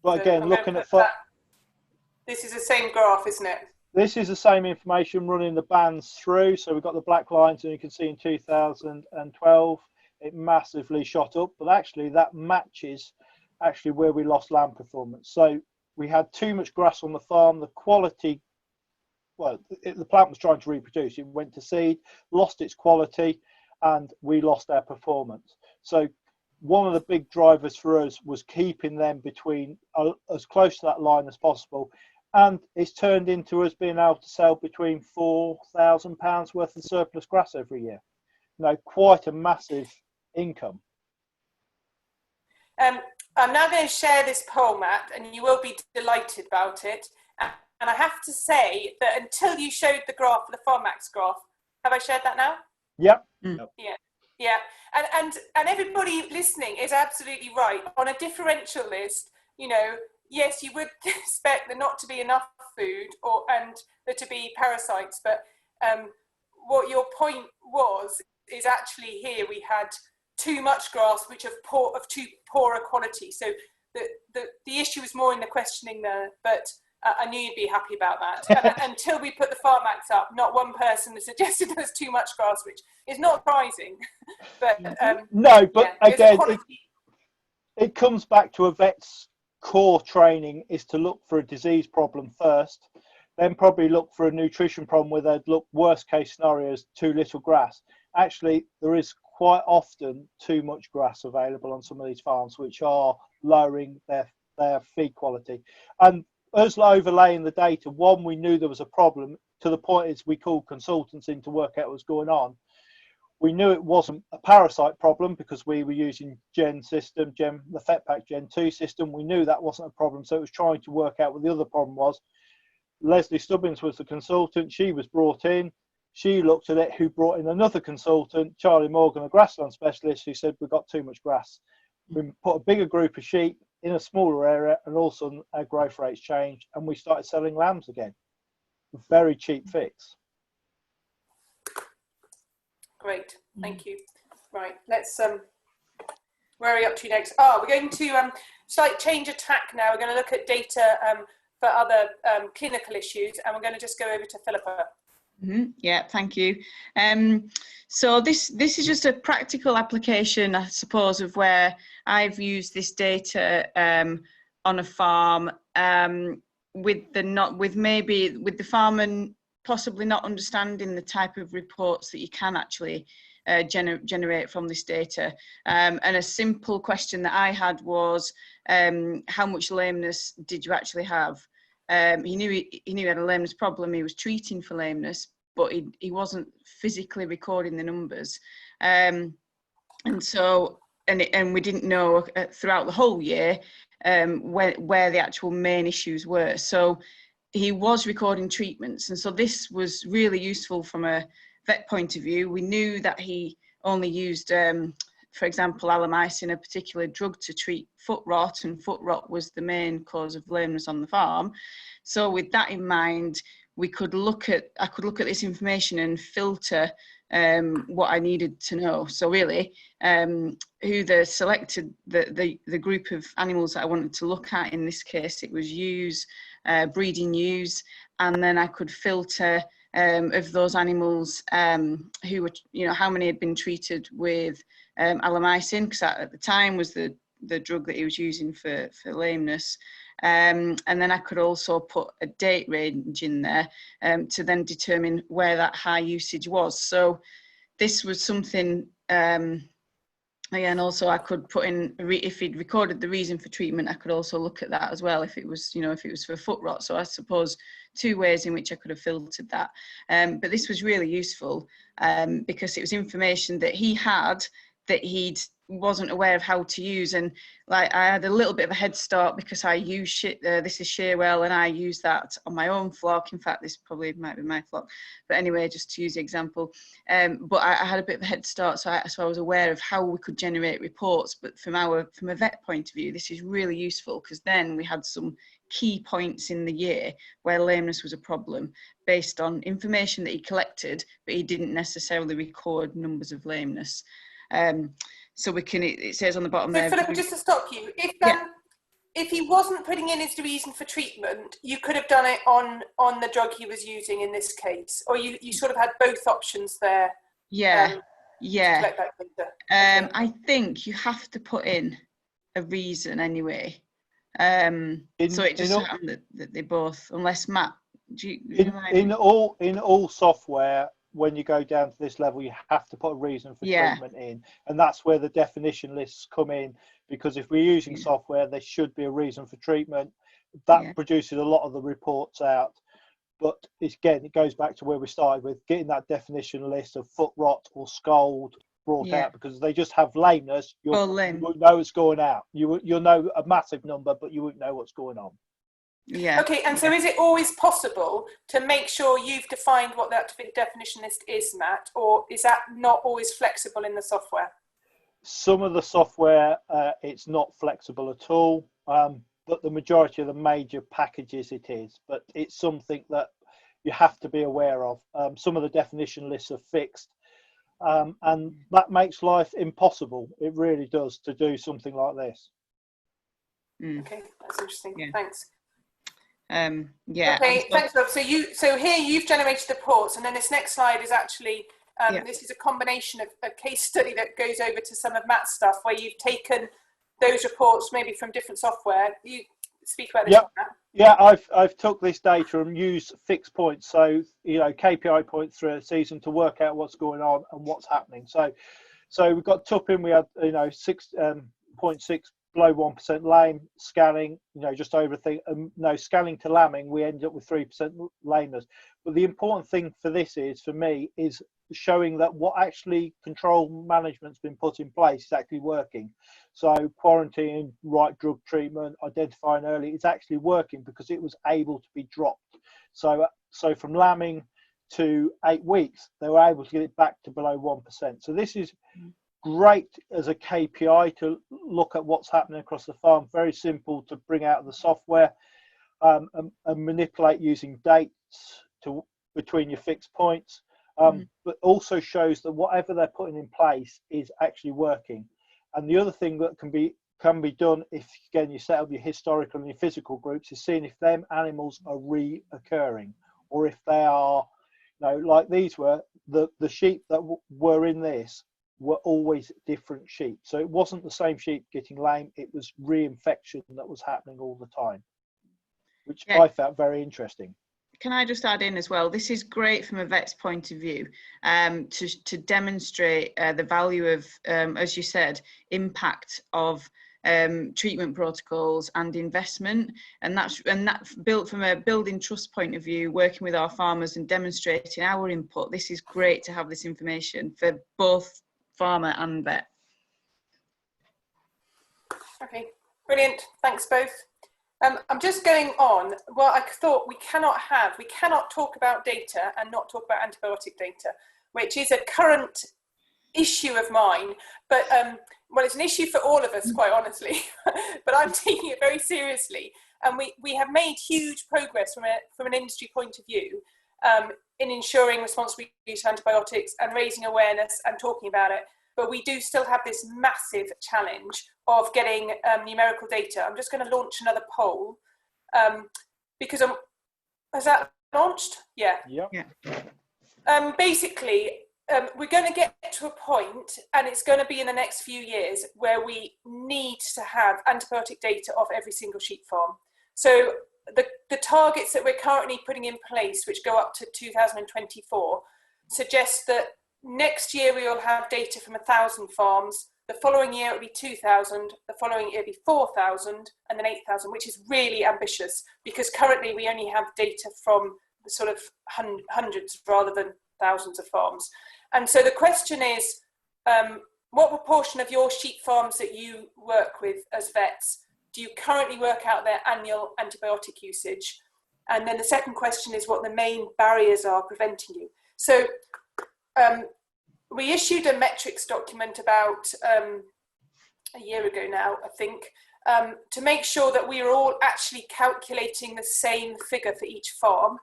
But again, looking at this is the same graph, isn't it? This is the same information running the bands through. So we've got the black lines, and you can see in 2012 it massively shot up, but actually that matches actually where we lost land performance. So we had too much grass on the farm. The quality, the plant was trying to reproduce. It went to seed, lost its quality, and we lost our performance. So one of the big drivers for us was keeping them between as close to that line as possible. And it's turned into us being able to sell between £4,000 worth of surplus grass every year. Quite a massive income. I'm now going to share this poll, Matt, and you will be delighted about it. And I have to say that until you showed the graph, the Farmax graph, have I shared that now? Yep. Mm. Yeah. And everybody listening is absolutely right. On a differential list, yes, you would expect there not to be enough food and there to be parasites, but what your point is actually here we had too much grass, which of too poorer quality. So the issue was more in the questioning there, but I knew you'd be happy about that. And until we put the Farmax up, not one person has suggested there's too much grass, which is not surprising. But no, but yeah, again, it comes back to a vet's core training is to look for a disease problem first, then probably look for a nutrition problem where they'd look worst case scenarios, too little grass. Actually, there is quite often too much grass available on some of these farms, which are lowering their feed quality. And us overlaying the data, one, we knew there was a problem, to the point is we called consultants in to work out what was going on. We knew it wasn't a parasite problem because we were using the FetPack Gen 2 system. We knew that wasn't a problem, so it was trying to work out what the other problem was. Leslie Stubbins was the consultant. She was brought in. She looked at it, who brought in another consultant, Charlie Morgan, a grassland specialist, who said, we've got too much grass. We put a bigger group of sheep in a smaller area, and all of a sudden our growth rates changed, and we started selling lambs again. Very cheap fix. Great, thank you. Right, let's where are we up to next? We're going to slight change of tack now. We're going to look at data for other clinical issues, and we're going to just go over to Phillipa. Mm-hmm. Yeah, thank you. So this is just a practical application, I suppose, of where I've used this data on a farm with the farmer possibly not understanding the type of reports that you can actually generate from this data. And a simple question that I had was, how much lameness did you actually have? He knew he had a lameness problem. He was treating for lameness, but he wasn't physically recording the numbers. And we didn't know throughout the whole year where the actual main issues were. So he was recording treatments, and so this was really useful from a vet point of view. We knew that he only used, for example, alamicin, a particular drug to treat foot rot, and foot rot was the main cause of lameness on the farm. So with that in mind, I could look at this information and filter what I needed to know. So really, who selected the group of animals that I wanted to look at. In this case, it was ewes, breeding ewes, and then I could filter of those animals who were, how many had been treated with alamicin, because that at the time was the drug that he was using for lameness. And then I could also put a date range in there to then determine where that high usage was. So this was something And also I could put in, if he'd recorded the reason for treatment, I could also look at that as well, if it was, you know, if it was for foot rot. So I suppose 2 ways in which I could have filtered that. But this was really useful because it was information that he had that he wasn't aware of how to use. And like, I had a little bit of a head start because I use this is Shearwell, and I use that on my own flock. In fact, this probably might be my flock, but anyway, just to use the example. But I had a bit of a head start, so I was aware of how we could generate reports. But from a vet point of view, this is really useful, because then we had some key points in the year where lameness was a problem based on information that he collected, but he didn't necessarily record numbers of lameness. So we can, it says on the bottom there. Philippa, just to stop you, if he wasn't putting in his reason for treatment, you could have done it on the drug he was using in this case, or you sort of had both options there. Yeah, to collect that data. I think you have to put in a reason anyway. So it just happened that they both, unless Matt, in all software, when you go down to this level, you have to put a reason for treatment in, and that's where the definition lists come in, because if we're using software, there should be a reason for treatment. That produces a lot of the reports out. But again, it goes back to where we started with getting that definition list of foot rot or scald brought out, because they just have lameness. You won't know it's going out. You'll know a massive number, but you won't know what's going on. Yeah. Okay, and so is it always possible to make sure you've defined what that definition list is, Matt, or is that not always flexible in the software? Some of the software, it's not flexible at all, but the majority of the major packages it is. But it's something that you have to be aware of. Some of the definition lists are fixed, and that makes life impossible. It really does, to do something like this. Okay, that's interesting. Thanks. Okay, thanks, Rob. So here you've generated the reports, and then this next slide is actually this is a combination of a case study that goes over to some of Matt's stuff, where you've taken those reports maybe from different software. You speak about this. Matt? Yeah, I've took this data and used fixed points, so KPI points through a season to work out what's going on and what's happening. So we've got Tupping, we had 6.6 below 1% lame, scanning, just over thing. Scanning to lambing, we ended up with 3% lameness. But the important thing for this is, for me, is showing that what actually control management's been put in place is actually working. So quarantine, right drug treatment, identifying early, it's actually working because it was able to be dropped. So from lambing to 8 weeks, they were able to get it back to below 1%. So this is great as a KPI to look at what's happening across the farm. Very simple to bring out of the software, and manipulate using dates between your fixed points, but also shows that whatever they're putting in place is actually working. And the other thing that can be done, if again you set up your historical and your physical groups, is seeing if them animals are reoccurring, or if they are, like these were the sheep that were in this were always different sheep. So it wasn't the same sheep getting lame, it was reinfection that was happening all the time, which I found very interesting. Can I just add in as well, this is great from a vet's point of view, to demonstrate the value of, as you said, impact of treatment protocols and investment, and that's built from a building trust point of view, working with our farmers and demonstrating our input. This is great to have this information for both farmer and vet. Okay, brilliant. Thanks both. I'm just going on. Well, I thought we cannot talk about data and not talk about antibiotic data, which is a current issue of mine. But well, it's an issue for all of us, quite honestly. But I'm taking it very seriously, and we have made huge progress from an industry point of view in ensuring responsible use of antibiotics and raising awareness and talking about it. But we do still have this massive challenge of getting numerical data. I'm just going to launch another poll because has that launched? Yeah. Basically, we're going to get to a point, and it's going to be in the next few years, where we need to have antibiotic data of every single sheep farm. So the targets that we're currently putting in place, which go up to 2024, suggest that next year we will have data from 1,000 farms. The following year it would be 2,000, the following year it would be 4,000, and then 8,000, which is really ambitious because currently we only have data from the sort of hundreds rather than thousands of farms. And so the question is, what proportion of your sheep farms that you work with as vets do you currently work out their annual antibiotic usage? And then the second question is what the main barriers are preventing you. So we issued a metrics document about a year ago now, I think, to make sure that we are all actually calculating the same figure for each farm.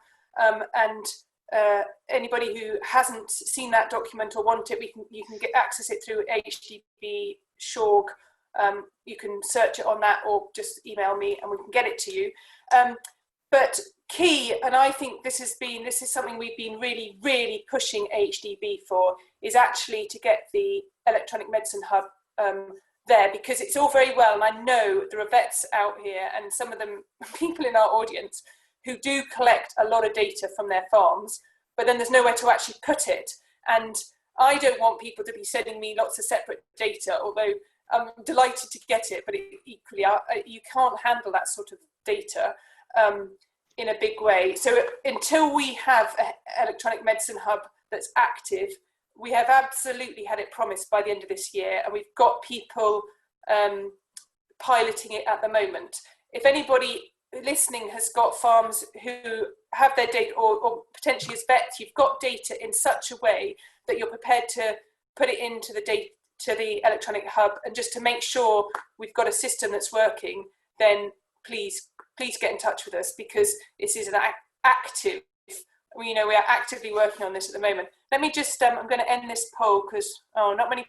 Anybody who hasn't seen that document or want it, you can access it through HDB Shorg. You can search it on that or just email me and we can get it to you. But key, and I think this is something we've been really, really pushing HDB for, is actually to get the electronic medicine hub there, because it's all very well, and I know there are vets out here and some of them, people in our audience, who do collect a lot of data from their farms, but then there's nowhere to actually put it. And I don't want people to be sending me lots of separate data, although I'm delighted to get it, but equally, you can't handle that sort of data in a big way. So until we have an electronic medicine hub that's active, we have absolutely had it promised by the end of this year, and we've got people piloting it at the moment. If anybody listening has got farms who have their data, or potentially as vets, you've got data in such a way that you're prepared to put it into the data, to the electronic hub, and just to make sure we've got a system that's working, then please get in touch with us, because this is an active, we are actively working on this at the moment. Let me just, I'm going to end this poll because, not many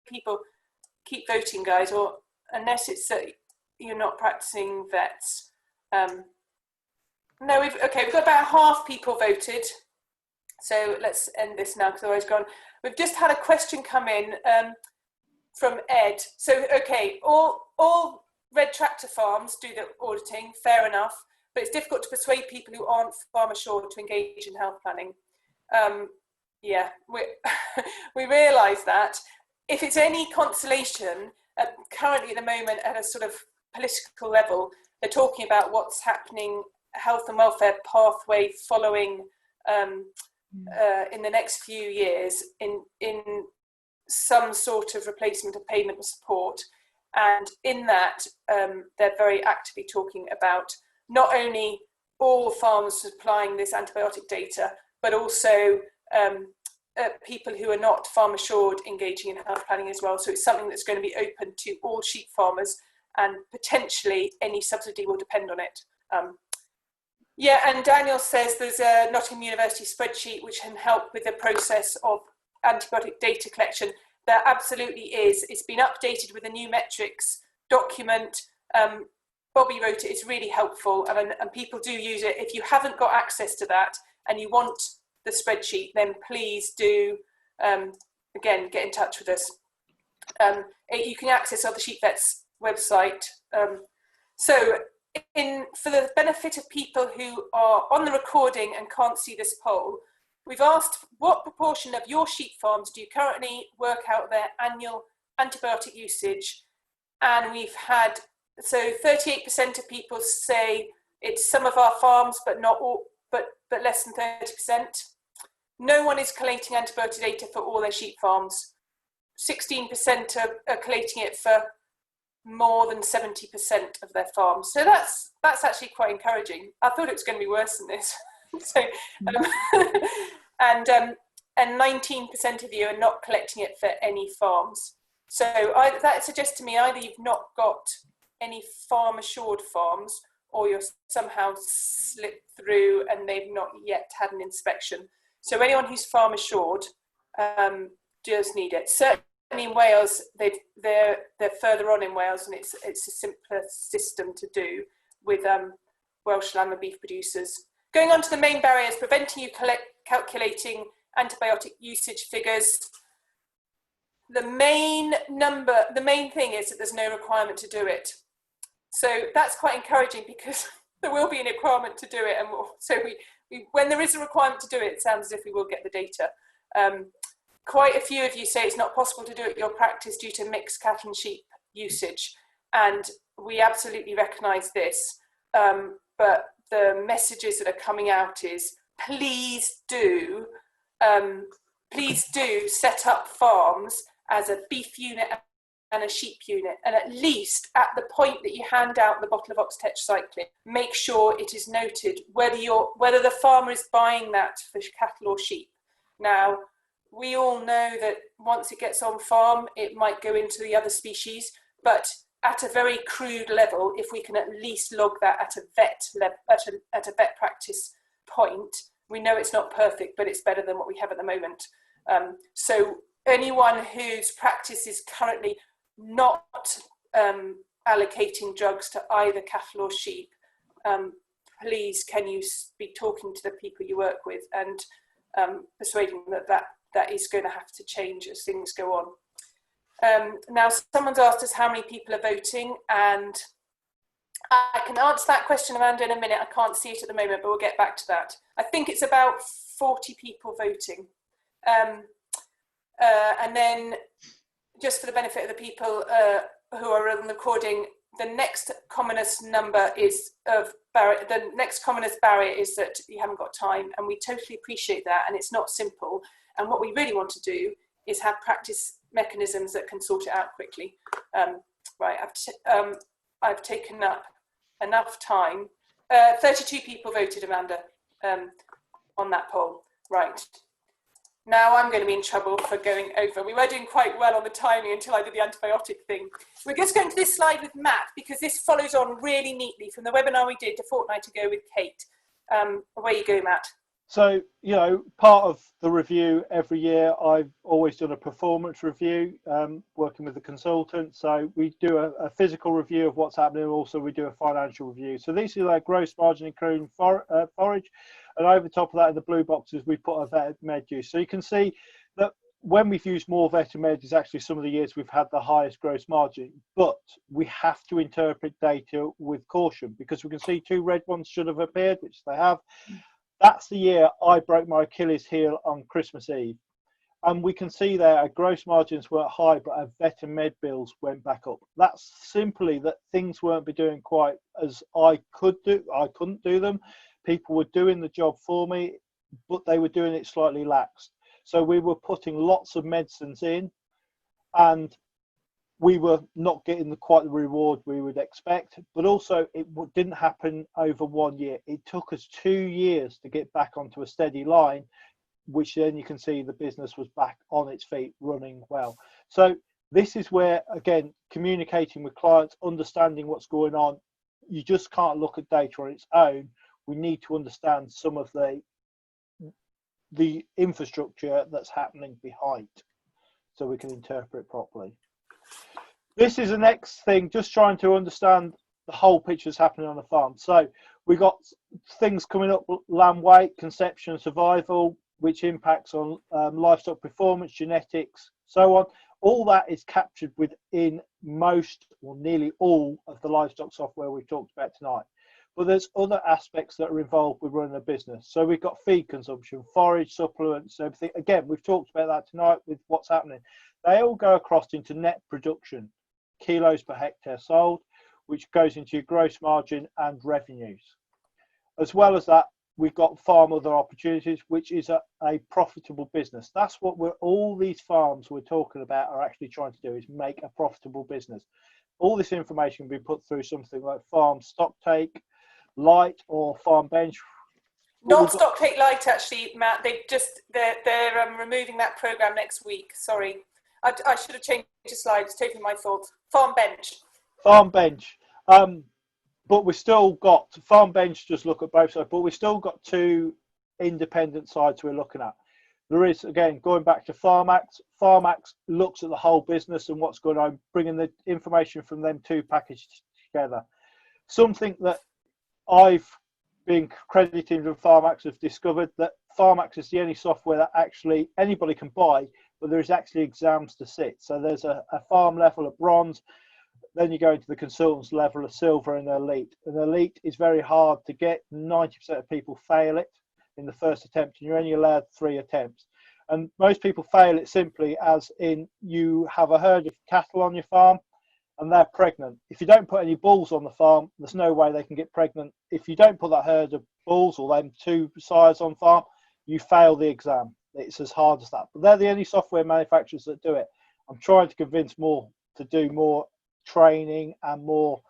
people keep voting, guys, or unless it's that you're not practicing vets. No, we've got about half people voted. So let's end this now because otherwise gone. We've just had a question come in from Ed. So, okay, all red tractor farms do the auditing, fair enough, but it's difficult to persuade people who aren't farm assured to engage in health planning. Yeah, we realise that. If it's any consolation, currently at the moment at a sort of political level, they're talking about what's happening, health and welfare pathway following in the next few years in some sort of replacement of payment and support. And in that, they're very actively talking about not only all farmers supplying this antibiotic data, but also people who are not farm assured engaging in health planning as well. So it's something that's going to be open to all sheep farmers, and potentially any subsidy will depend on it. Yeah, and Daniel says there's a Nottingham University spreadsheet which can help with the process of antibiotic data collection. There absolutely is. It's been updated with a new metrics document. Bobby wrote it. It's really helpful, and people do use it. If you haven't got access to that and you want the spreadsheet, then please do, again, get in touch with us. You can access other sheep vets website. So for the benefit of people who are on the recording and can't see this poll, we've asked what proportion of your sheep farms do you currently work out their annual antibiotic usage, and we've had, so 38% of people say it's some of our farms but not all, but less than 30%. No one is collating antibiotic data for all their sheep farms. 16% are collating it for more than 70% of their farms. So that's actually quite encouraging. I thought it was going to be worse than this. So, and 19% of you are not collecting it for any farms. So that suggests to me either you've not got any farm assured farms, or you're somehow slipped through and they've not yet had an inspection. So anyone who's farm assured does need it. Certainly in Wales, they're further on in Wales, and it's a simpler system to do with Welsh lamb and beef producers. Going on to the main barriers preventing you calculating antibiotic usage figures. The main thing is that there's no requirement to do it. So that's quite encouraging, because there will be a requirement to do it, and so when there is a requirement to do it, it sounds as if we will get the data. quite a few of you say it's not possible to do it at your practice due to mixed cattle and sheep usage, and we absolutely recognise this, but the messages that are coming out is please do set up farms as a beef unit and a sheep unit, and at least at the point that you hand out the bottle of oxytetracycline, make sure it is noted whether the farmer is buying that for cattle or sheep. Now, we all know that once it gets on farm, it might go into the other species, but at a very crude level, if we can at least log that at a vet practice point, we know it's not perfect, but it's better than what we have at the moment. So anyone whose practice is currently not allocating drugs to either cattle or sheep, please can you be talking to the people you work with and persuading them that is going to have to change as things go on. Now, someone's asked us how many people are voting, and I can answer that question, Amanda, in a minute. I can't see it at the moment, but we'll get back to that. I think it's about 40 people voting. And then, just for the benefit of the people who are on the recording, the next commonest barrier is that you haven't got time, and we totally appreciate that, and it's not simple. And what we really want to do is have practice mechanisms that can sort it out quickly. Right, I've taken up enough time. 32 people voted, Amanda, on that poll. Right. Now I'm going to be in trouble for going over. We were doing quite well on the timing until I did the antibiotic thing. We're just going to this slide with Matt, because this follows on really neatly from the webinar we did a fortnight ago with Kate. Away you go, Matt. So, you know, part of the review every year, I've always done a performance review, working with the consultant. So we do a physical review of what's happening. Also, we do a financial review. So these are like gross margin including forage. And over top of that, in the blue boxes, we put a vet med use. So you can see that when we've used more vet med is actually some of the years we've had the highest gross margin. But we have to interpret data with caution, because we can see 2 red ones should have appeared, which they have. That's the year I broke my Achilles heel on Christmas Eve. And we can see there our gross margins were high, but our vet and med bills went back up. That's simply that things weren't be doing quite as I could do. I couldn't do them. People were doing the job for me, but they were doing it slightly lax. So we were putting lots of medicines in, and we were not getting quite the reward we would expect. But also, it didn't happen over 1 year. It took us 2 years to get back onto a steady line, which then you can see the business was back on its feet, running well. So this is where, again, communicating with clients, understanding what's going on. You just can't look at data on its own. We need to understand some of the infrastructure that's happening behind, so we can interpret properly. This is the next thing, just trying to understand the whole picture that's happening on the farm. So we've got things coming up: lamb weight, conception, survival, which impacts on livestock performance, genetics, so on. All that is captured within most or nearly all of the livestock software we've talked about tonight. But there's other aspects that are involved with running a business. So we've got feed consumption, forage, supplements, everything. Again, we've talked about that tonight with what's happening. They all go across into net production, kilos per hectare sold, which goes into your gross margin and revenues. As well as that, we've got farm other opportunities, which is a profitable business. That's what all these farms we're talking about are actually trying to do, is make a profitable business. All this information will be put through something like farm stock take light or farm bench. Not stock take light, actually, Matt. They're removing that program next week. Sorry, I should have changed the slide. It's totally my fault. Farm bench. Farm bench. But we've still got farm bench. Just look at both sides. But we've still got 2 independent sides we're looking at. There is, again, going back to FarmAct. FarmAct looks at the whole business and what's going on, bringing the information from them 2 packaged together. Something that I've been credited with FarmAct have discovered, that FarmAct is the only software that actually anybody can buy, but there is actually exams to sit. So there's a farm level of bronze, then you go into the consultant's level of silver and elite. And elite is very hard to get. 90% of people fail it in the first attempt, and you're only allowed 3 attempts. And most people fail it simply as in you have a herd of cattle on your farm and they're pregnant. If you don't put any bulls on the farm, there's no way they can get pregnant. If you don't put that herd of bulls or them 2 sires on farm, you fail the exam. It's as hard as that. But they're the only software manufacturers that do it. I'm trying to convince more to do more training and more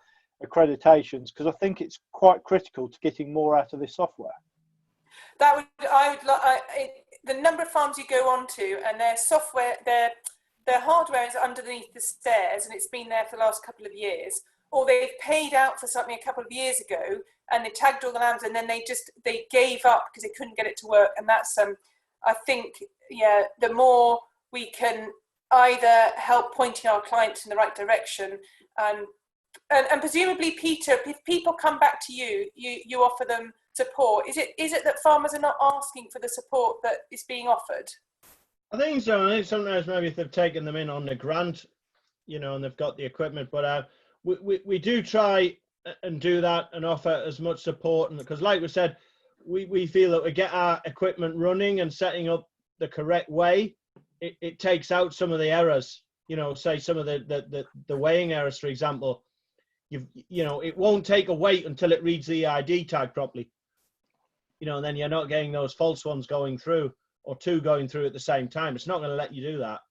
accreditations, because I think it's quite critical to getting more out of this software. The number of farms you go on to and their software, their hardware is underneath the stairs and it's been there for the last couple of years, or they've paid out for something a couple of years ago and they tagged all the lambs and then they gave up because they couldn't get it to work. And that's I think, yeah, the more we can either help pointing our clients in the right direction, and presumably, Peter, if people come back to you, you offer them support. Is it that farmers are not asking for the support that is being offered? I think so. I think sometimes maybe if they've taken them in on the grant, and they've got the equipment, but we do try and do that and offer as much support, and because like we said, we feel that we get our equipment running and setting up the correct way, it takes out some of the errors, say some of the weighing errors, for example. It won't take a weight until it reads the ID tag properly, and then you're not getting those false ones going through, or 2 going through at the same time. It's not going to let you do that.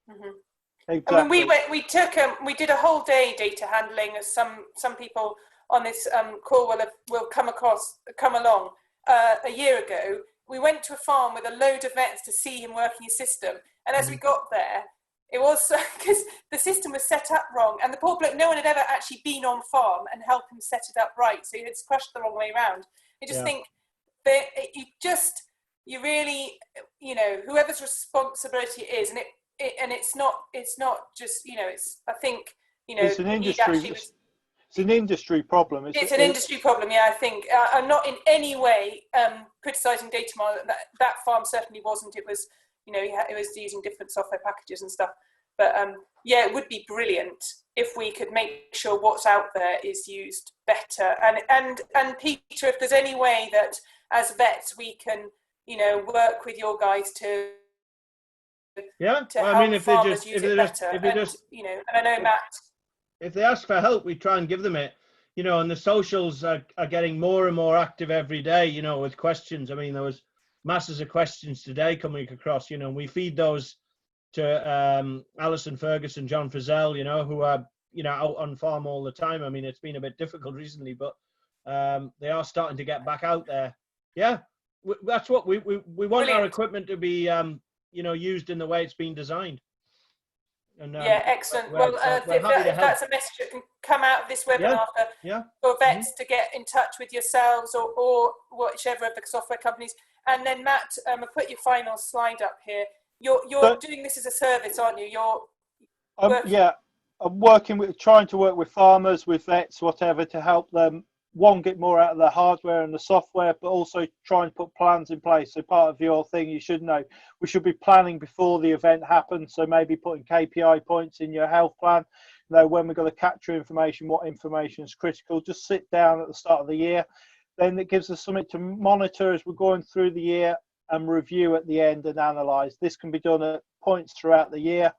Mm-hmm. Exactly. I mean, we did a whole day data handling, as some people on this call will come along. A year ago, we went to a farm with a load of vets to see him working his system, and as we got there, it was because the system was set up wrong, and the poor bloke, no one had ever actually been on farm and helped him set it up right, so he had crushed the wrong way around. I just think that you really, whoever's responsibility it is, and it's not just, I think, it's an industry. It's an industry problem. It's an industry problem, yeah. I think I'm not in any way criticising Datamars. That farm certainly wasn't. It was, it was using different software packages and stuff. But it would be brilliant if we could make sure what's out there is used better. And Peter, if there's any way that as vets we can, work with your guys to help farmers use it better. And I know Matt. If they ask for help, we try and give them it, and the socials are getting more and more active every day, with questions. I mean, there was masses of questions today coming across, and we feed those to Alison Ferguson, John Frizzell, who are, out on farm all the time. I mean, it's been a bit difficult recently, but they are starting to get back out there. Yeah, that's what we want. Brilliant. Our equipment to be, used in the way it's been designed. And, excellent. Well, if that's a message that can come out of this webinar for vets to get in touch with yourselves or whichever of the software companies. And then Matt, I'll put your final slide up here. You're doing this as a service, aren't you? I'm trying to work with farmers, with vets, whatever, to help them, one, get more out of the hardware and the software, but also try and put plans in place. So part of your thing, you should know, we should be planning before the event happens. So maybe putting KPI points in your health plan, when we're going to capture information, what information is critical. Just sit down at the start of the year. Then it gives us something to monitor as we're going through the year and review at the end and analyse. This can be done at points throughout the year,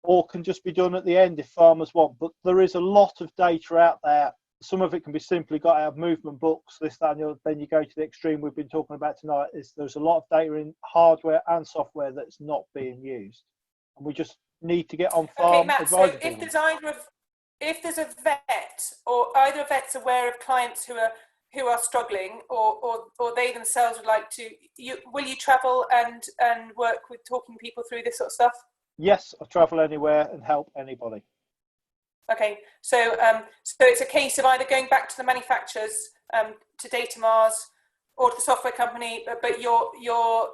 or can just be done at the end if farmers want. But there is a lot of data out there. Some of it can be simply got out of movement books, this, that, and then you go to the extreme we've been talking about tonight. There's a lot of data in hardware and software that's not being used, and we just need to get on farm. Okay, Matt, so if there's a vet, or either a vet's aware of clients who are struggling, or they themselves would like to, will you travel and work with talking people through this sort of stuff? Yes, I'll travel anywhere and help anybody. Okay, so it's a case of either going back to the manufacturers, to Datamars, or to the software company, but you're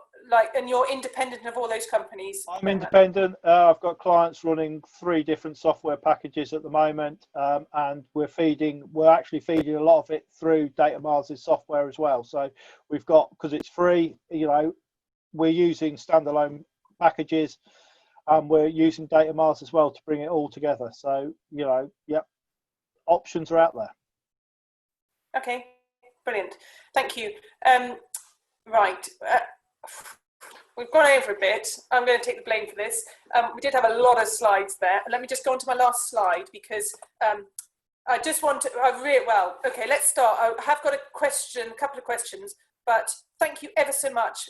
independent of all those companies. I'm independent. I've got clients running 3 different software packages at the moment, and we're actually feeding a lot of it through Datamars' software as well. So we've got, because it's free, we're using standalone packages. We're using Datamars as well to bring it all together. So, options are out there. Okay, brilliant. Thank you. Right. we've gone over a bit. I'm going to take the blame for this. We did have a lot of slides there. Let me just go on to my last slide because I just want to, okay, let's start. I have got a couple of questions, but thank you ever so much,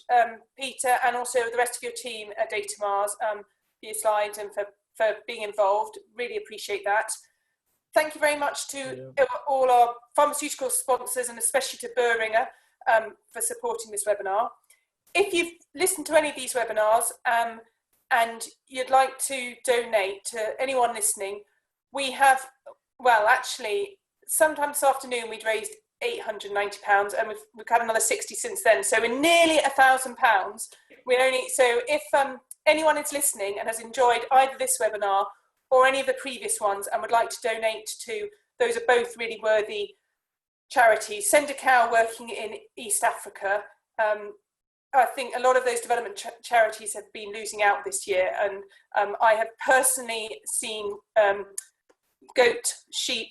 Peter, and also the rest of your team at Datamars for your slides and for being involved. Really appreciate that. Thank you very much to all our pharmaceutical sponsors and especially to Boehringer for supporting this webinar. If you've listened to any of these webinars and you'd like to donate to anyone listening, we have, well, actually, sometime this afternoon we'd raised £890 and we've had another 60 since then. So we're nearly £1,000. So if anyone is listening and has enjoyed either this webinar or any of the previous ones and would like to donate to, those are both really worthy charities. Send a Cow working in East Africa. I think a lot of those development charities have been losing out this year, and I have personally seen goat, sheep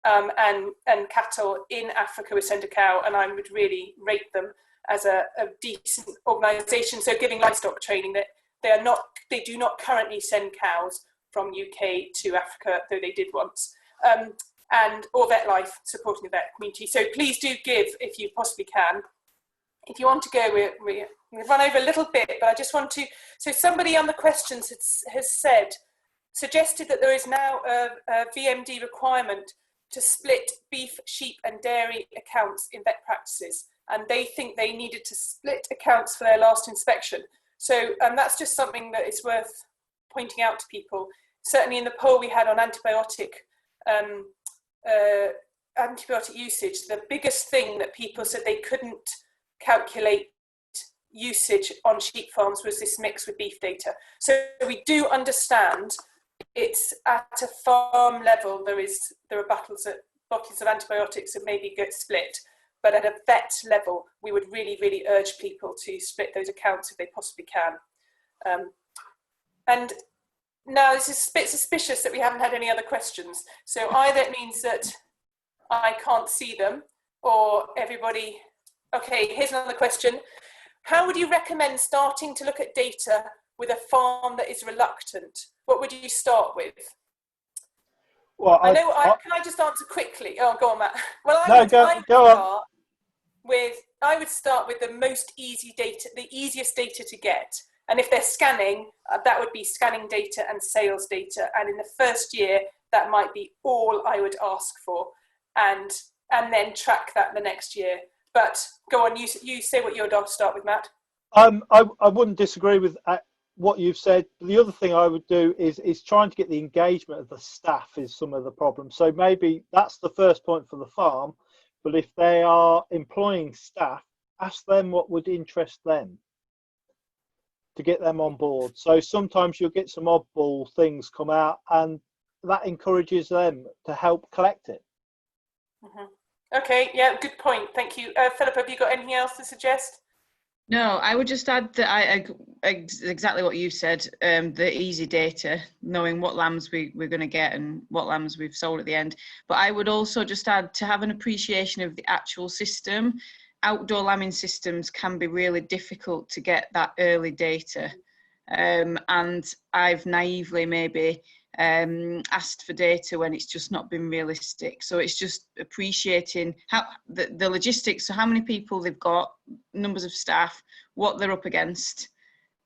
and cattle in Africa with Send a Cow, and I would really rate them as a decent organisation. So giving livestock training, that they do not currently send cows from UK to Africa, though they did once, or Vet Life, supporting the vet community. So please do give if you possibly can. If you want to go, we've run over a little bit, but I just want to, so somebody on the questions has suggested that there is now a VMD requirement to split beef, sheep and dairy accounts in vet practices, and they think they needed to split accounts for their last inspection. So that's just something that is worth pointing out to people. Certainly in the poll we had on antibiotic usage, the biggest thing that people said they couldn't calculate usage on sheep farms was this mix with beef data. So we do understand it's at a farm level, there are bottles of antibiotics that maybe get split, but at a vet level, we would really, really urge people to split those accounts if they possibly can. And now this is a bit suspicious that we haven't had any other questions. So either it means that I can't see them or everybody. Okay, here's another question. How would you recommend starting to look at data with a farm that is reluctant? What would you start with? Well, can I just answer quickly? Oh, go on, Matt. Well, I would start with the most easy data, the easiest data to get. And if they're scanning, that would be scanning data and sales data. And in the first year, that might be all I would ask for, and then track that the next year. But go on, you say what you'd start with, Matt. I wouldn't disagree with what you've said. The other thing I would do is trying to get the engagement of the staff is some of the problems. So maybe that's the first point for the farm. But if they are employing staff, ask them what would interest them to get them on board. So sometimes you'll get some oddball things come out, and that encourages them to help collect it. Mm-hmm. Okay, yeah, good point. Thank you. Phillipa, have you got anything else to suggest? No, I would just add that exactly what you said, the easy data, knowing what lambs we're going to get and what lambs we've sold at the end. But I would also just add to have an appreciation of the actual system. Outdoor lambing systems can be really difficult to get that early data. And I've naively maybe asked for data when it's just not been realistic. So it's just appreciating how the logistics, so how many people they've got, numbers of staff, what they're up against,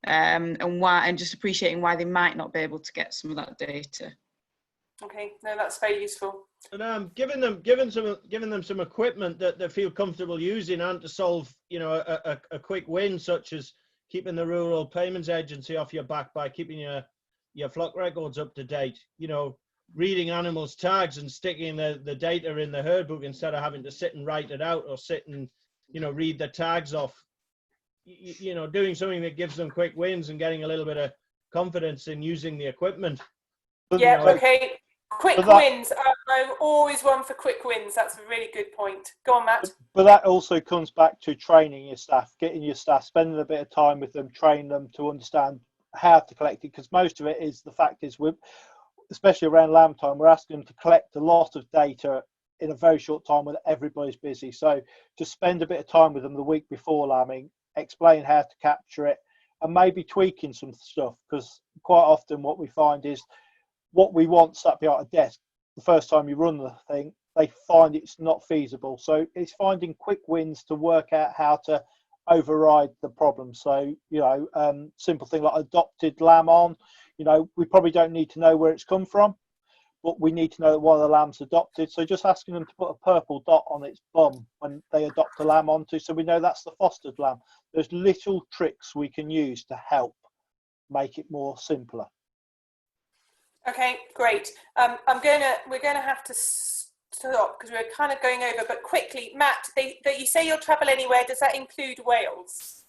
and why, and just appreciating why they might not be able to get some of that data. Okay, no, that's very useful. And giving them some equipment that they feel comfortable using, and to solve, you know, a quick win, such as keeping the Rural Payments Agency off your back by keeping your flock records up to date, you know, reading animals' tags and sticking the data in the herd book instead of having to sit and write it out or sit and, you know, read the tags off, you know, doing something that gives them quick wins and getting a little bit of confidence in using the equipment. Yeah, you know, okay. Quick wins. I'm always one for quick wins. That's a really good point. Go on, Matt. But that also comes back to training your staff, getting your staff, spending a bit of time with them, train them to understand how to collect it, because most of it is, the fact is, especially around lamb time, we're asking them to collect a lot of data in a very short time when everybody's busy. So just spend a bit of time with them the week before lambing, explain how to capture it, and maybe tweaking some stuff, because quite often what we find is what we want sat behind a desk, the first time you run the thing, they find it's not feasible. So it's finding quick wins to work out how to override the problem. So, you know, simple thing like adopted lamb on, you know, we probably don't need to know where it's come from, but we need to know that one of the lambs adopted. So just asking them to put a purple dot on its bum when they adopt a lamb onto, so we know that's the fostered lamb. There's little tricks we can use to help make it more simpler. Okay, great. We're gonna have to stop because we're kind of going over, but quickly, Matt, that you say you'll travel anywhere, does that include Wales?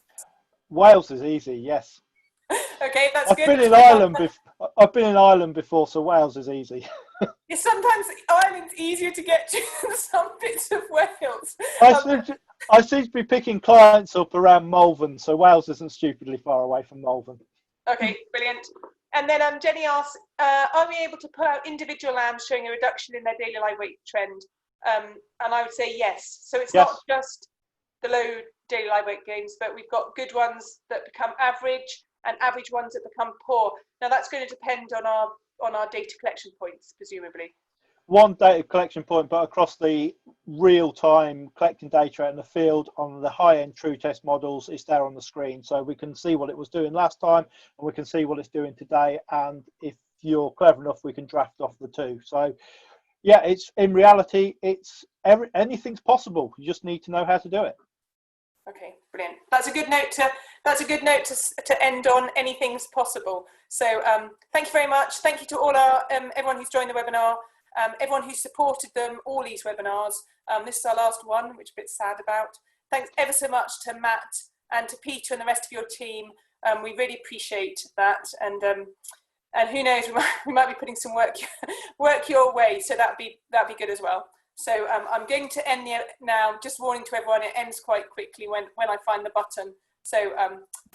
Wales is easy, yes. Okay, that's I've good. been in Ireland I've been in Ireland before, so Wales is easy. Yeah, sometimes Ireland's easier to get to than some bits of Wales. I seem to be picking clients up around Malvern, so Wales isn't stupidly far away from Malvern. Okay, brilliant. And then Jenny asks, are we able to pull out individual lambs showing a reduction in their daily live weight trend? And I would say yes. So it's not just the low daily live weight gains, but we've got good ones that become average and average ones that become poor. Now that's going to depend on our data collection points, presumably. One data collection point, but across the real-time collecting data out in the field on the high-end true test models, it's there on the screen, so we can see what it was doing last time and we can see what it's doing today, and if you're clever enough we can draft off the two. So yeah, it's in reality anything's possible, you just need to know how to do it. Okay, brilliant. That's a good note to end on. Anything's possible. So thank you very much. Thank you to all our everyone who's joined the webinar. Everyone who supported them, all these webinars. This is our last one, which I'm a bit sad about. Thanks ever so much to Matt and to Peter and the rest of your team. We really appreciate that. And who knows, we might be putting some work your way, so that'd be good as well. So I'm going to end now. Just warning to everyone, it ends quite quickly when I find the button. So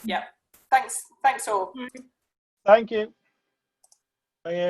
yeah, thanks all. Thank you. Thank you.